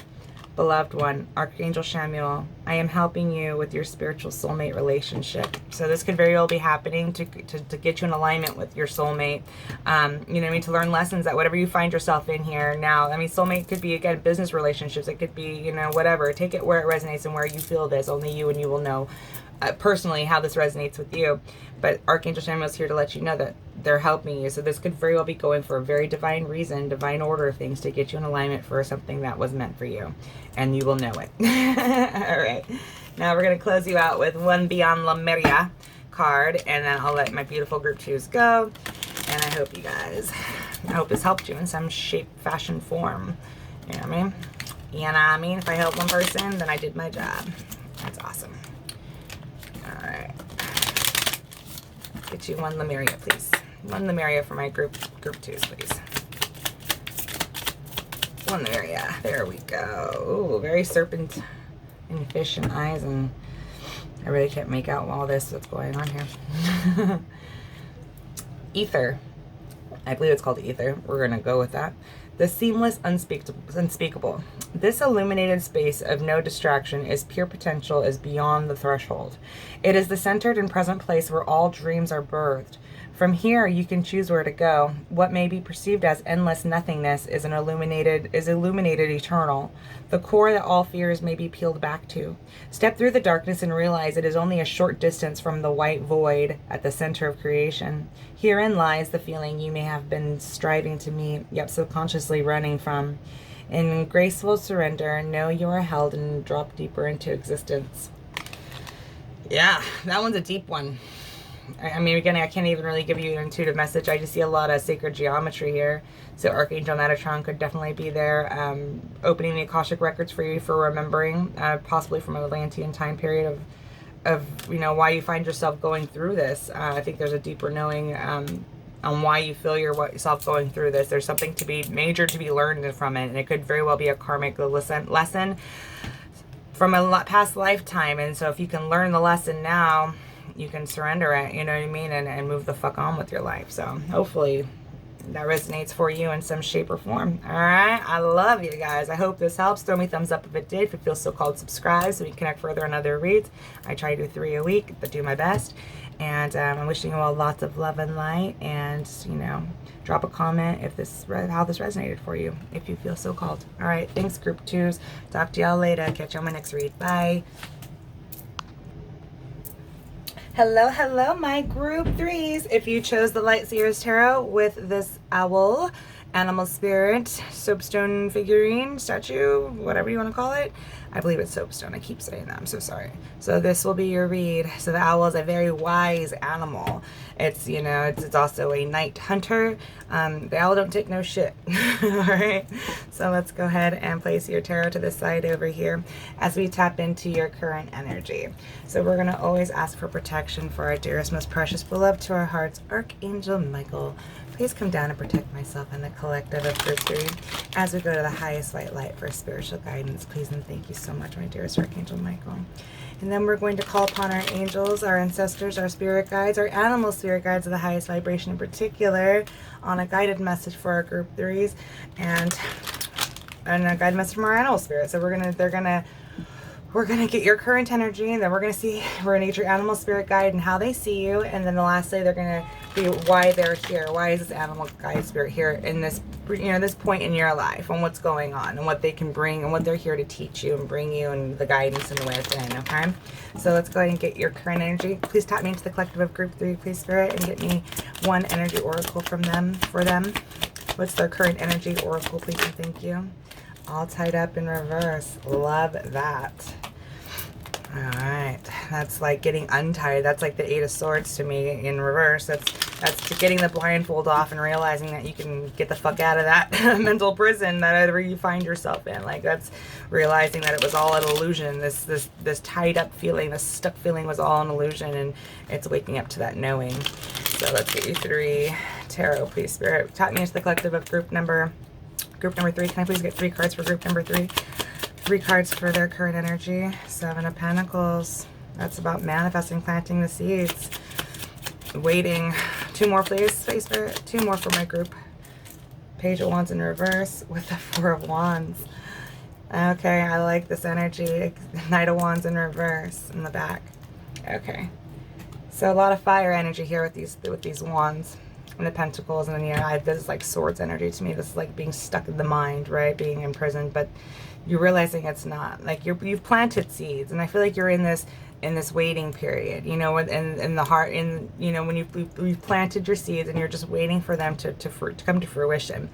Beloved one, Archangel Chamuel, I am helping you with your spiritual soulmate relationship. So this could very well be happening to get you in alignment with your soulmate. You know what I mean? To learn lessons that whatever you find yourself in here now. I mean, soulmate could be, again, business relationships. It could be, you know, whatever. Take it where it resonates and where you feel this. Only you and you will know personally how this resonates with you. But Archangel Chamuel is here to let you know that they're helping you. So this could very well be going for a very divine reason, divine order of things to get you in alignment for something that was meant for you. And you will know it. All right. Now we're going to close you out with one Beyond Lemuria card. And then I'll let my beautiful group twos go. And I hope I hope this helped you in some shape, fashion, form. You know what I mean? You know what I mean? If I help one person, then I did my job. That's awesome. All right. Get you one Lemuria, please. One Lemuria for my group twos, please. One Lemuria. There we go. Ooh, very serpent and fish and eyes, and I really can't make out all this that's going on here. Ether. I believe it's called ether. We're going to go with that. The seamless, unspeakable. This illuminated space of no distraction is pure potential, is beyond the threshold. It is the centered and present place where all dreams are birthed. From here, you can choose where to go. What may be perceived as endless nothingness is illuminated eternal. The core that all fears may be peeled back to. Step through the darkness and realize it is only a short distance from the white void at the center of creation. Herein lies the feeling you may have been striving to meet, yet subconsciously running from. In graceful surrender, know you are held and drop deeper into existence. Yeah, that one's a deep one. I mean, again, I can't even really give you an intuitive message. I just see a lot of sacred geometry here. So Archangel Metatron could definitely be there, opening the Akashic records for you for remembering, possibly from an Atlantean time period of you know, why you find yourself going through this. I think there's a deeper knowing on why you feel yourself going through this. There's something to be major to be learned from it, and it could very well be a karmic lesson from a past lifetime. And so if you can learn the lesson now, you can surrender it, you know what I mean, and move the fuck on with your life. So hopefully that resonates for you in some shape or form. All right, I love you guys. I hope this helps. Throw me a thumbs up if it did. If it feels so called, subscribe so we can connect further on other reads. I try to do 3 a week, but do my best. And I'm wishing you all lots of love and light. And, you know, drop a comment if how this resonated for you, if you feel so called. All right, thanks, group twos. Talk to y'all later. Catch you on my next read. Bye. Hello, my group threes. If you chose the Light Seers Tarot with this owl, animal spirit, soapstone figurine, statue, whatever you want to call it. I believe it's soapstone. I keep saying that. I'm so sorry. So this will be your read. So the owl is a very wise animal. It's, you know, it's also a night hunter. The owl don't take no shit. All right. So let's go ahead and place your tarot to the side over here as we tap into your current energy. So we're going to always ask for protection for our dearest, most precious, beloved to our hearts, Archangel Michael. Please come down and protect myself and the collective of group 3 as we go to the highest white light for spiritual guidance. Please and thank you so much, my dearest Archangel Michael. And then we're going to call upon our angels, our ancestors, our spirit guides, our animal spirit guides of the highest vibration in particular, on a guided message for our group 3s and a guided message from our animal spirit. So we're gonna get your current energy, and then we're gonna get your animal spirit guide and how they see you, and then lastly they're gonna be why they're here. Why is this animal guide spirit here in this, you know, this point in your life, and what's going on, and what they can bring, and what they're here to teach you and bring you, and the guidance and the way within. Okay, so let's go ahead and get your current energy. Please tap me into the collective of group 3, please, spirit, and get me one energy oracle from them for them. What's their current energy oracle, please, and thank you. All tied up in reverse. Love that. All right. That's like getting untied. That's like the 8 of Swords to me in reverse. That's That's getting the blindfold off and realizing that you can get the fuck out of that mental prison that ever you find yourself in. Like, that's realizing that it was all an illusion. This tied up feeling, this stuck feeling was all an illusion, and it's waking up to that knowing. So let's get you 3 tarot, please, Spirit. Tap me into the collective of group number 3. Can I please get 3 cards for group number 3? 3 cards for their current energy. 7 of Pentacles. That's about manifesting, planting the seeds. Waiting. 2 more, please, Space Spirit. 2 more for my group. Page of Wands in reverse with the 4 of Wands. Okay, I like this energy. Knight of Wands in reverse in the back. Okay. So a lot of fire energy here with these wands and the pentacles, and then this is like swords energy to me. This is like being stuck in the mind, right? Being imprisoned, but you're realizing it's not. Like you've planted seeds, and I feel like you're in this waiting period, you know, in the heart, you know, when you've planted your seeds and you're just waiting for them to come to fruition,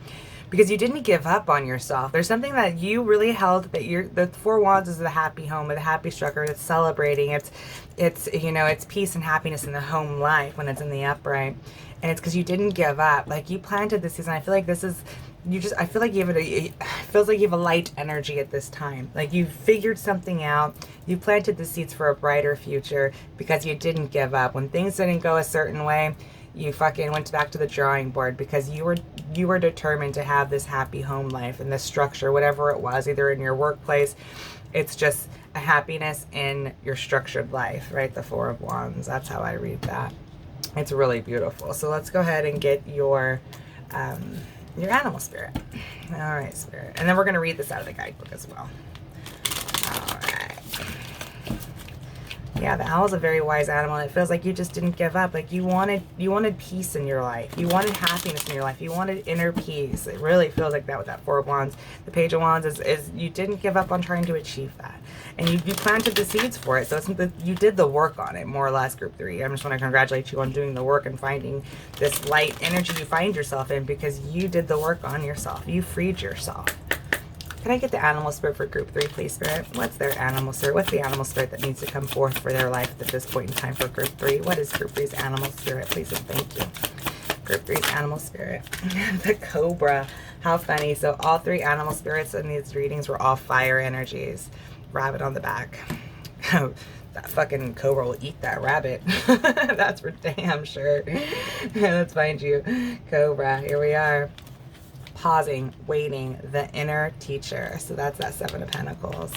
because you didn't give up on yourself. There's something that you really held, that the 4 Wands is the happy home, or the happy structure. It's celebrating. It's you know, it's peace and happiness in the home life when it's in the upright, and it's because you didn't give up. Like, you planted this season. I feel like this is. I feel like it feels like you have a light energy at this time. Like, you've figured something out. You planted the seeds for a brighter future because you didn't give up. When things didn't go a certain way, you fucking went back to the drawing board, because you were determined to have this happy home life and this structure, whatever it was, either in your workplace. It's just a happiness in your structured life, right? The 4 of Wands. That's how I read that. It's really beautiful. So let's go ahead and get your animal spirit. All right, Spirit. And then we're going to read this out of the guidebook as well. All right. Yeah, the owl is a very wise animal. It feels like you just didn't give up. Like, you wanted peace in your life. You wanted happiness in your life. You wanted inner peace. It really feels like that with that 4 of Wands. The Page of Wands is you didn't give up on trying to achieve that. And you planted the seeds for it. So it's you did the work on it, more or less, group 3. I just want to congratulate you on doing the work and finding this light energy you find yourself in, because you did the work on yourself. You freed yourself. Can I get the animal spirit for group 3, please, Spirit? What's their animal spirit? What's the animal spirit that needs to come forth for their life at this point in time for group 3? What is group 3's animal spirit, please, and thank you. Group 3's animal spirit. The cobra. How funny. So all 3 animal spirits in these readings were all fire energies. Rabbit on the back. That fucking cobra will eat that rabbit. That's for damn sure. Let's find you. Cobra. Here we are. Pausing, waiting, the inner teacher. So that's that 7 of Pentacles.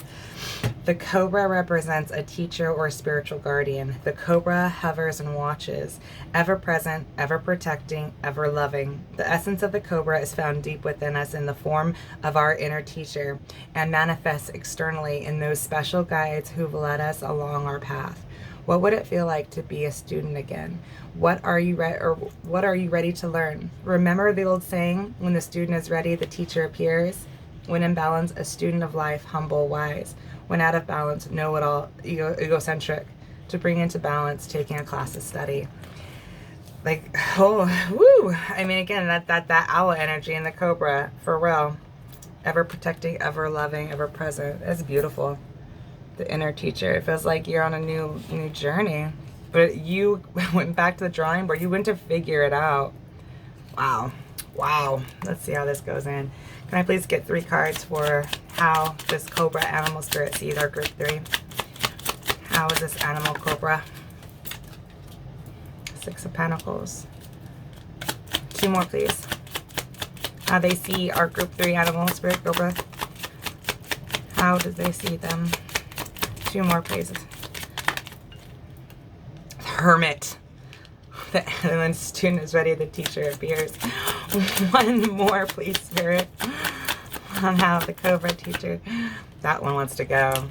The cobra represents a teacher or spiritual guardian. The cobra hovers and watches, ever present, ever protecting, ever loving. The essence of the cobra is found deep within us in the form of our inner teacher, and manifests externally in those special guides who've led us along our path. What would it feel like to be a student again? What are you ready to learn? Remember the old saying, when the student is ready, the teacher appears. When in balance, a student of life, humble, wise. When out of balance, know-it-all, egocentric. To bring into balance, taking a class of study. Like, oh, woo! I mean, again, that owl energy in the cobra, for real. Ever protecting, ever loving, ever present. It's beautiful. The inner teacher. It feels like you're on a new journey, but you went back to the drawing board. You went to figure it out. Wow. Let's see how this goes in. Can I please get 3 cards for how this cobra animal spirit sees our group 3? How is this animal cobra? 6 of Pentacles. 2 more, please. How they see our group 3 animal spirit cobra. How do they see them? 2 more, please. Hermit. And when student is ready, the teacher appears. 1 more, please, Spirit. On how the cobra teacher. That one wants to go.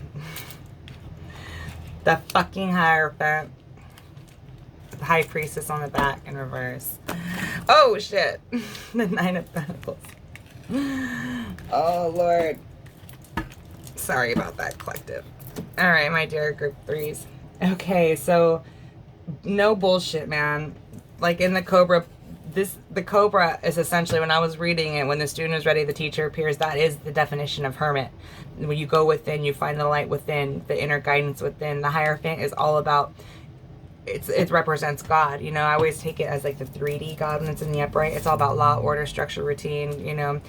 The fucking Hierophant. The High Priestess on the back in reverse. Oh, shit. The 9 of Pentacles. Oh, Lord. Sorry about that, collective. All right, my dear group 3s. Okay, so no bullshit, man. Like in the cobra, the cobra is essentially, when I was reading it, when the student is ready, the teacher appears. That is the definition of hermit. When you go within, you find the light within, the inner guidance within. The Hierophant is all about it represents God. You know, I always take it as like the 3D God when it's in the upright. It's all about law, order, structure, routine. You know,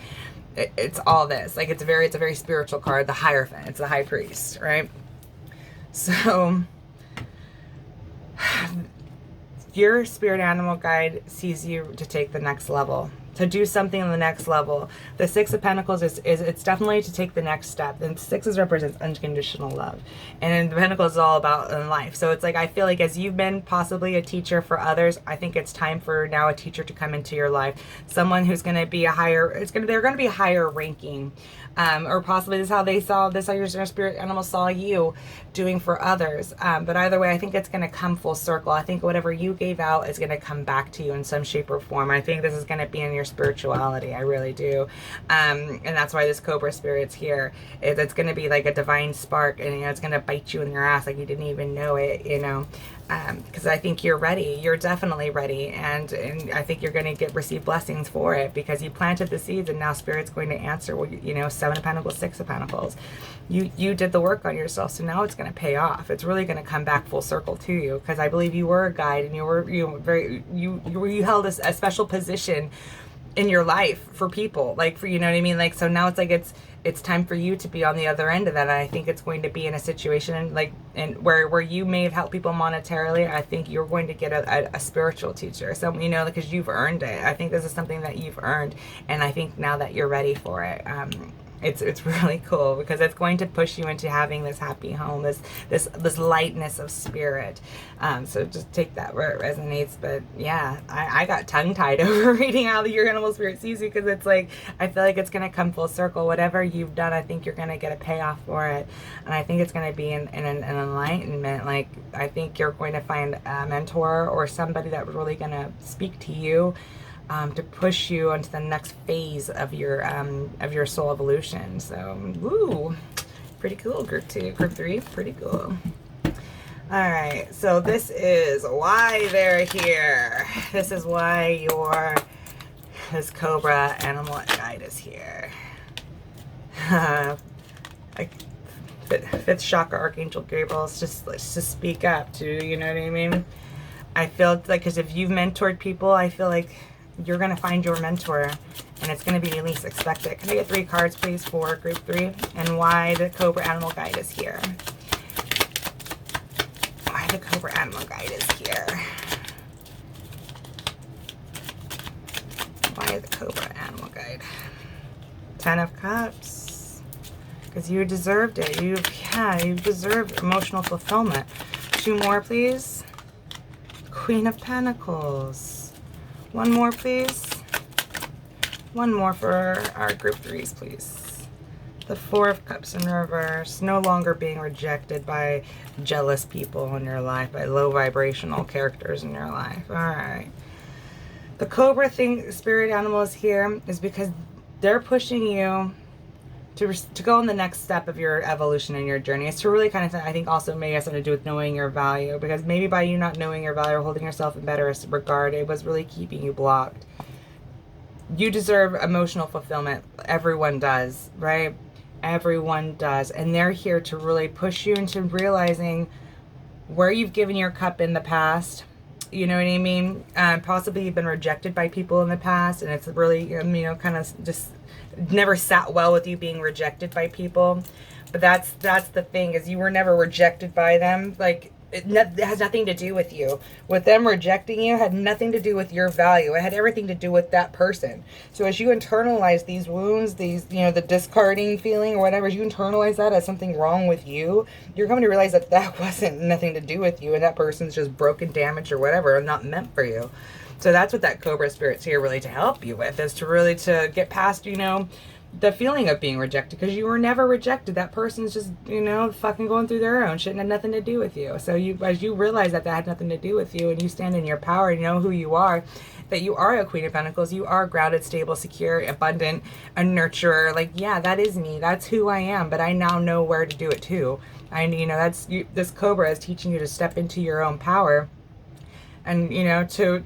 it's all this. Like it's a very spiritual card. The Hierophant. It's the high priest, right? So your spirit animal guide sees you to take the next level, to do something on the next level. The Six of Pentacles is it's definitely to take the next step. And sixes represents unconditional love. And the Pentacles is all about in life. So it's like, I feel like as you've been possibly a teacher for others, I think it's time for now a teacher to come into your life. Someone who's going to be a higher, they're going to be higher ranking. Or possibly this is how they saw, this how your spirit animal saw you doing for others. But either way, I think it's going to come full circle. I think whatever you gave out is going to come back to you in some shape or form. I think this is going to be in your spirituality. I really do. And that's why this Cobra spirit's here. It's going to be like a divine spark, and you know, it's going to bite you in your ass like you didn't even know it, you know. Because I think you're ready. You're definitely ready, and I think you're going to receive blessings for it, because you planted the seeds, and now Spirit's going to answer. Well, you know, Seven of Pentacles, Six of Pentacles. You did the work on yourself, so now it's going to pay off. It's really going to come back full circle to you, because I believe you were a guide, and you held a special position in your life for people, like, for, you know what I mean, like, so now it's like it's time for you to be on the other end of that. And I think it's going to be in a situation like where you may have helped people monetarily. I think you're going to get a spiritual teacher, so, you know, because you've earned it. I think this is something that you've earned, and I think now that you're ready for it, it's really cool, because it's going to push you into having this happy home, this lightness of spirit. So just take that where it resonates. But yeah, I got tongue-tied over reading how your animal spirit sees you, because it's like, I feel like it's going to come full circle. Whatever you've done, I think you're going to get a payoff for it. And I think it's going to be an enlightenment. Like, I think you're going to find a mentor or somebody that's really going to speak to you, to push you onto the next phase of your soul evolution. So, woo, pretty cool. Group 2, Group 3, pretty cool. All right, so this is why they're here. This is why this Cobra animal guide is here. Like, fifth chakra Archangel Gabriel is let's just speak up to, you know what I mean? I feel like, because if you've mentored people, I feel like you're going to find your mentor, and it's going to be the least expected. Can I get 3 cards, please, for Group 3? And why the Cobra Animal Guide is here. Why the Cobra Animal Guide is here. Why the Cobra Animal Guide? 10 of Cups. Because you deserved it. You deserved emotional fulfillment. 2 more, please. Queen of Pentacles. 1 more, please. 1 more for our Group 3s, please. The 4 of Cups in reverse. No longer being rejected by jealous people in your life, by low vibrational characters in your life. All right. The Cobra spirit animal is here is because they're pushing you to go on the next step of your evolution and your journey. It's to really kind of, I think, also maybe has something to do with knowing your value, because maybe by you not knowing your value or holding yourself in better regard, it was really keeping you blocked. You deserve emotional fulfillment. Everyone does, right? Everyone does. And they're here to really push you into realizing where you've given your cup in the past. You know what I mean? Possibly you've been rejected by people in the past, and it's really, you know, kind of just never sat well with you being rejected by people. But that's the thing, is you were never rejected by them. Like, it has nothing to do with you. With them rejecting you had nothing to do with your value. It had everything to do with that person. So as you internalize these wounds, these, you know, the discarding feeling or whatever, as you internalize that as something wrong with you, you're coming to realize that that wasn't nothing to do with you, and that person's just broken, damaged, or whatever, and not meant for you. So that's what that Cobra spirit's here really to help you with, is to really to get past, you know, the feeling of being rejected, because you were never rejected. That person's just, you know, fucking going through their own shit and had nothing to do with you. So as you realize that had nothing to do with you, and you stand in your power and you know who you are, that you are a Queen of Pentacles, you are grounded, stable, secure, abundant, a nurturer. Like, yeah, that is me. That's who I am. But I now know where to do it too. You know, this Cobra is teaching you to step into your own power. And, you know, to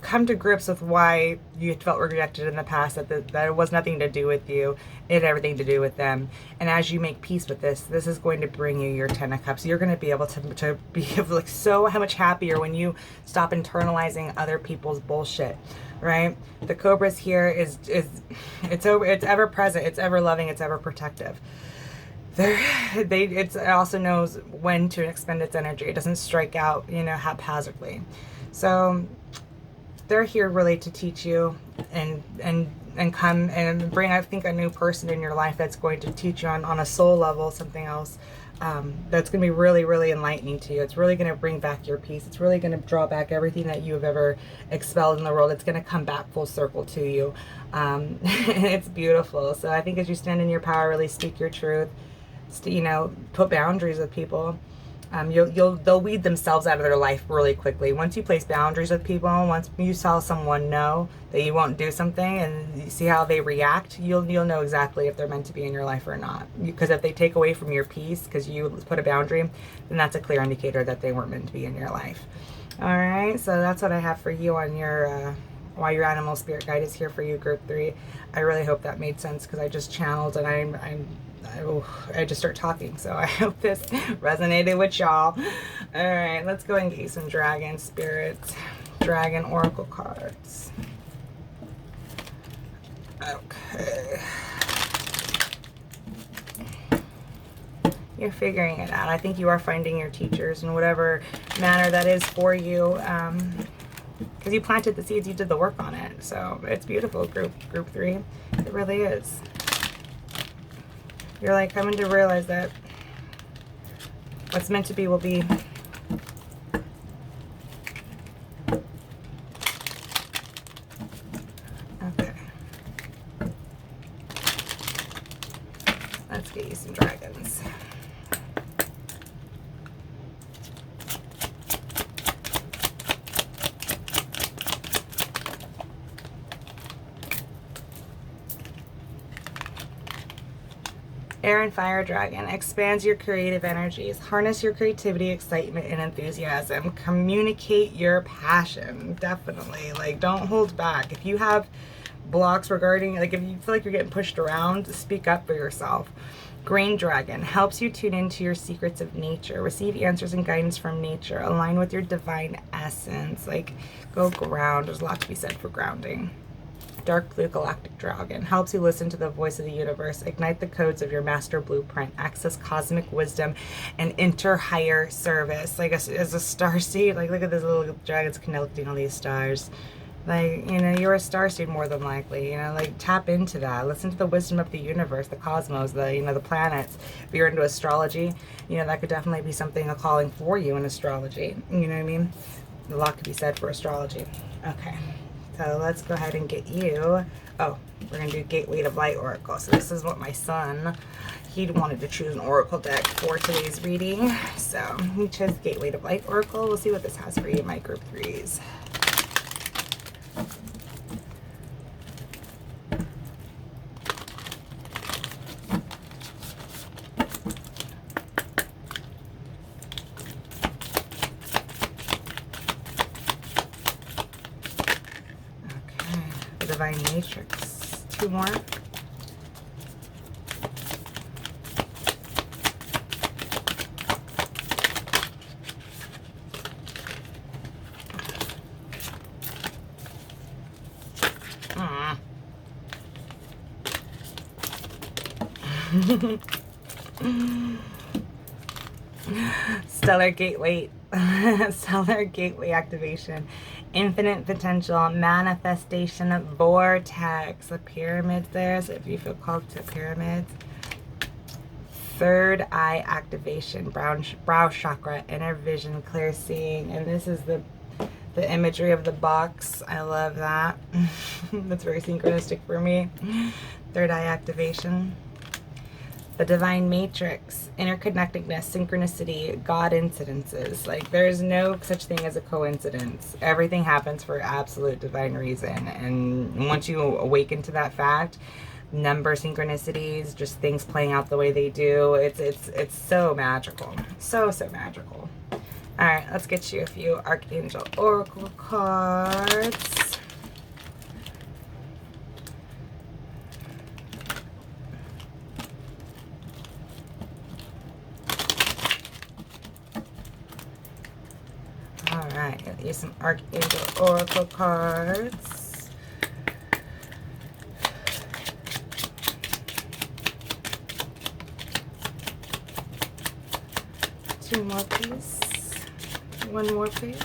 come to grips with why you felt rejected in the past, that it was nothing to do with you, it had everything to do with them. And as you make peace with this is going to bring you your 10 of Cups. You're going to be able to be like so how much happier when you stop internalizing other people's bullshit, right? The Cobra's here it's ever present, it's ever loving, it's ever protective. It also knows when to expend its energy. It doesn't strike out, you know, haphazardly. So they're here really to teach you and come and bring, I think, a new person in your life that's going to teach you on a soul level something else that's going to be really, really enlightening to you. It's really going to bring back your peace. It's really going to draw back everything that you have ever expelled in the world. It's going to come back full circle to you. It's beautiful. So I think as you stand in your power, really speak your truth, you know, put boundaries with people. They'll weed themselves out of their life really quickly. Once you place boundaries with people, once you tell someone no, that you won't do something, and you see how they react, you'll know exactly if they're meant to be in your life or not. Because if they take away from your peace because you put a boundary, then that's a clear indicator that they weren't meant to be in your life. All right, so that's what I have for you on your why your animal spirit guide is here for you, group 3. I really hope that made sense because I just channeled and I just start talking, so I hope this resonated with y'all. All right, let's go and get you some dragon spirits, dragon oracle cards. Okay. You're figuring it out. I think you are finding your teachers in whatever manner that is for you, because you planted the seeds, you did the work on it. So it's beautiful, group 3. It really is. You're like coming to realize that what's meant to be will be. Okay. Let's get you some dragons. Air and Fire Dragon expands your creative energies. Harness your creativity, excitement, and enthusiasm. Communicate your passion. Definitely. Like, don't hold back. If you have blocks regarding, like, if you feel like you're getting pushed around, speak up for yourself. Green Dragon helps you tune into your secrets of nature. Receive answers and guidance from nature. Align with your divine essence. Like, go ground. There's a lot to be said for grounding. Dark Blue Galactic Dragon helps you listen to the voice of the universe, ignite the codes of your master blueprint, access cosmic wisdom, and enter higher service. Like as a starseed, like look at these little dragons connecting all these stars. Like, you know, you're a starseed more than likely. You know, like tap into that. Listen to the wisdom of the universe, the cosmos, the planets. If you're into astrology, you know, that could definitely be something, a calling for you in astrology. You know what I mean? A lot could be said for astrology. Okay. So let's go ahead and get you, we're going to do Gateway of Light Oracle. So this is what my son, he wanted to choose an Oracle deck for today's reading. So he chose Gateway of Light Oracle. We'll see what this has for you, my group 3s. Divine Matrix. 2 more. Stellar Gateway. Stellar Gateway activation. Infinite potential, manifestation, vortex, the pyramids there, so if you feel called to pyramids. Third eye activation, brow chakra, inner vision, clear seeing, and this is the imagery of the box. I love that. That's very synchronistic for me. Third eye activation. The Divine Matrix, interconnectedness, synchronicity, God incidences. Like, there's no such thing as a coincidence. Everything happens for absolute divine reason. And once you awaken to that fact, number synchronicities, just things playing out the way they do, it's so magical. So magical. All right, let's get you a few Archangel Oracle cards. All right, get you some Archangel Oracle cards. Two more, please. One more, please.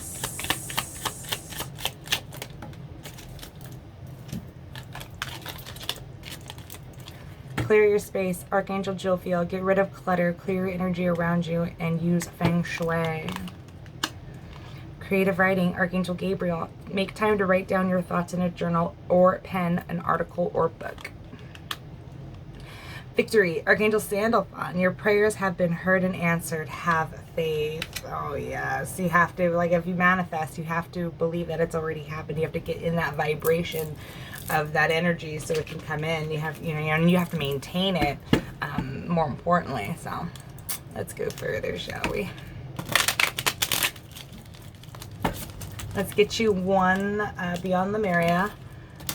Clear your space, Archangel Jophiel. Get rid of clutter, clear your energy around you, and use Feng Shui. Creative writing, Archangel Gabriel. Make time to write down your thoughts in a journal or pen, an article, or book. Victory, Archangel Sandalphon. Your prayers have been heard and answered. Have faith. Oh yes, you have to, like, if you manifest, you have to believe that it's already happened. You have to get in that vibration of that energy so it can come in. You have, and you have to maintain it, more importantly. So let's go further, shall we? Let's get you one Beyond Lemuria.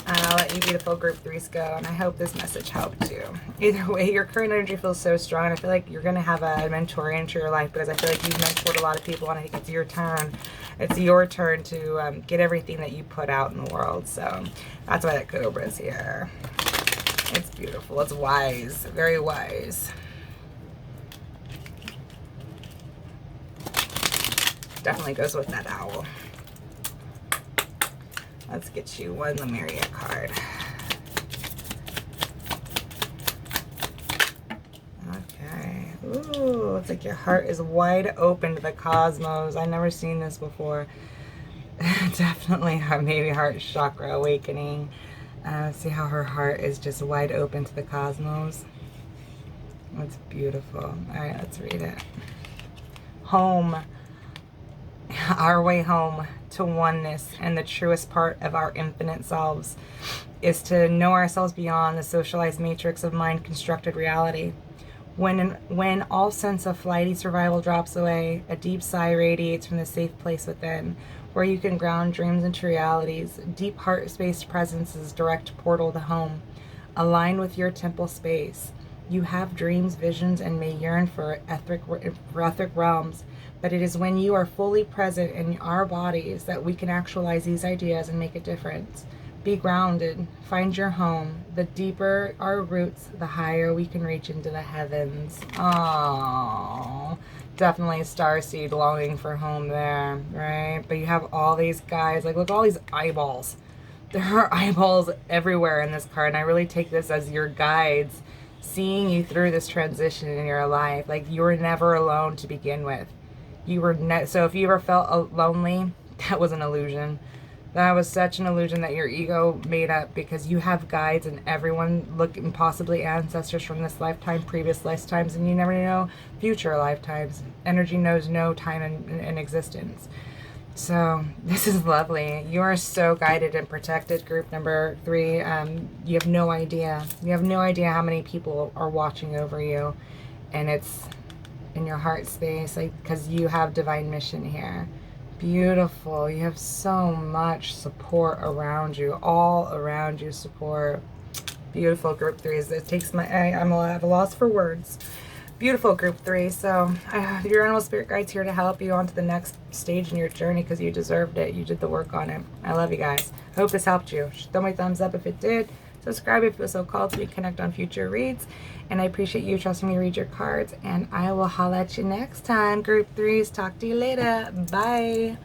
I'll let you beautiful group 3s go, and I hope this message helped you. Either way, your current energy feels so strong, and I feel like you're going to have a mentor enter your life, because I feel like you've mentored a lot of people, and I think it's your turn. It's your turn to get everything that you put out in the world. So that's why that Cobra is here. It's beautiful. It's wise. Very wise. Definitely goes with that owl. Let's get you one Lemuria card. Okay. Ooh, looks like your heart is wide open to the cosmos. I've never seen this before. Definitely maybe heart chakra awakening. See how her heart is just wide open to the cosmos. That's beautiful. All right, let's read it. Home. Our way home to oneness and the truest part of our infinite selves is to know ourselves beyond the socialized matrix of mind-constructed reality. When all sense of flighty survival drops away, a deep sigh radiates from the safe place within, where you can ground dreams into realities. Deep heart-space presence is direct portal to home. Align with your temple space. You have dreams, visions, and may yearn for etheric realms. But it is when you are fully present in our bodies that we can actualize these ideas and make a difference. Be grounded. Find your home. The deeper our roots, the higher we can reach into the heavens. Oh, definitely starseed longing for home there, right? But you have all these guys, like, look at all these eyeballs. There are eyeballs everywhere in this card, and I really take this as your guides seeing you through this transition in your life. Like, you were never alone to begin with. You were so if you ever felt lonely, that was an illusion. That was such an illusion that your ego made up, because you have guides and everyone, looking possibly ancestors from this lifetime, previous lifetimes, and you never know future lifetimes. Energy knows no time in existence. So this is lovely. You are so guided and protected, group number 3. You have no idea. You have no idea how many people are watching over you, and it's in your heart space, like, because you have divine mission here. Beautiful. You have so much support around you, all around you support. Beautiful, group 3s. It takes I'm at a loss for words. Beautiful, group 3. So your animal spirit guide's here to help you on to the next stage in your journey, because you deserved it. You did the work on it. I love you guys. I hope this helped you. Throw my thumbs up if it did. Subscribe if you feel so called, so we connect on future reads. And I appreciate you trusting me to read your cards. And I will holla at you next time, group 3s. Talk to you later. Bye.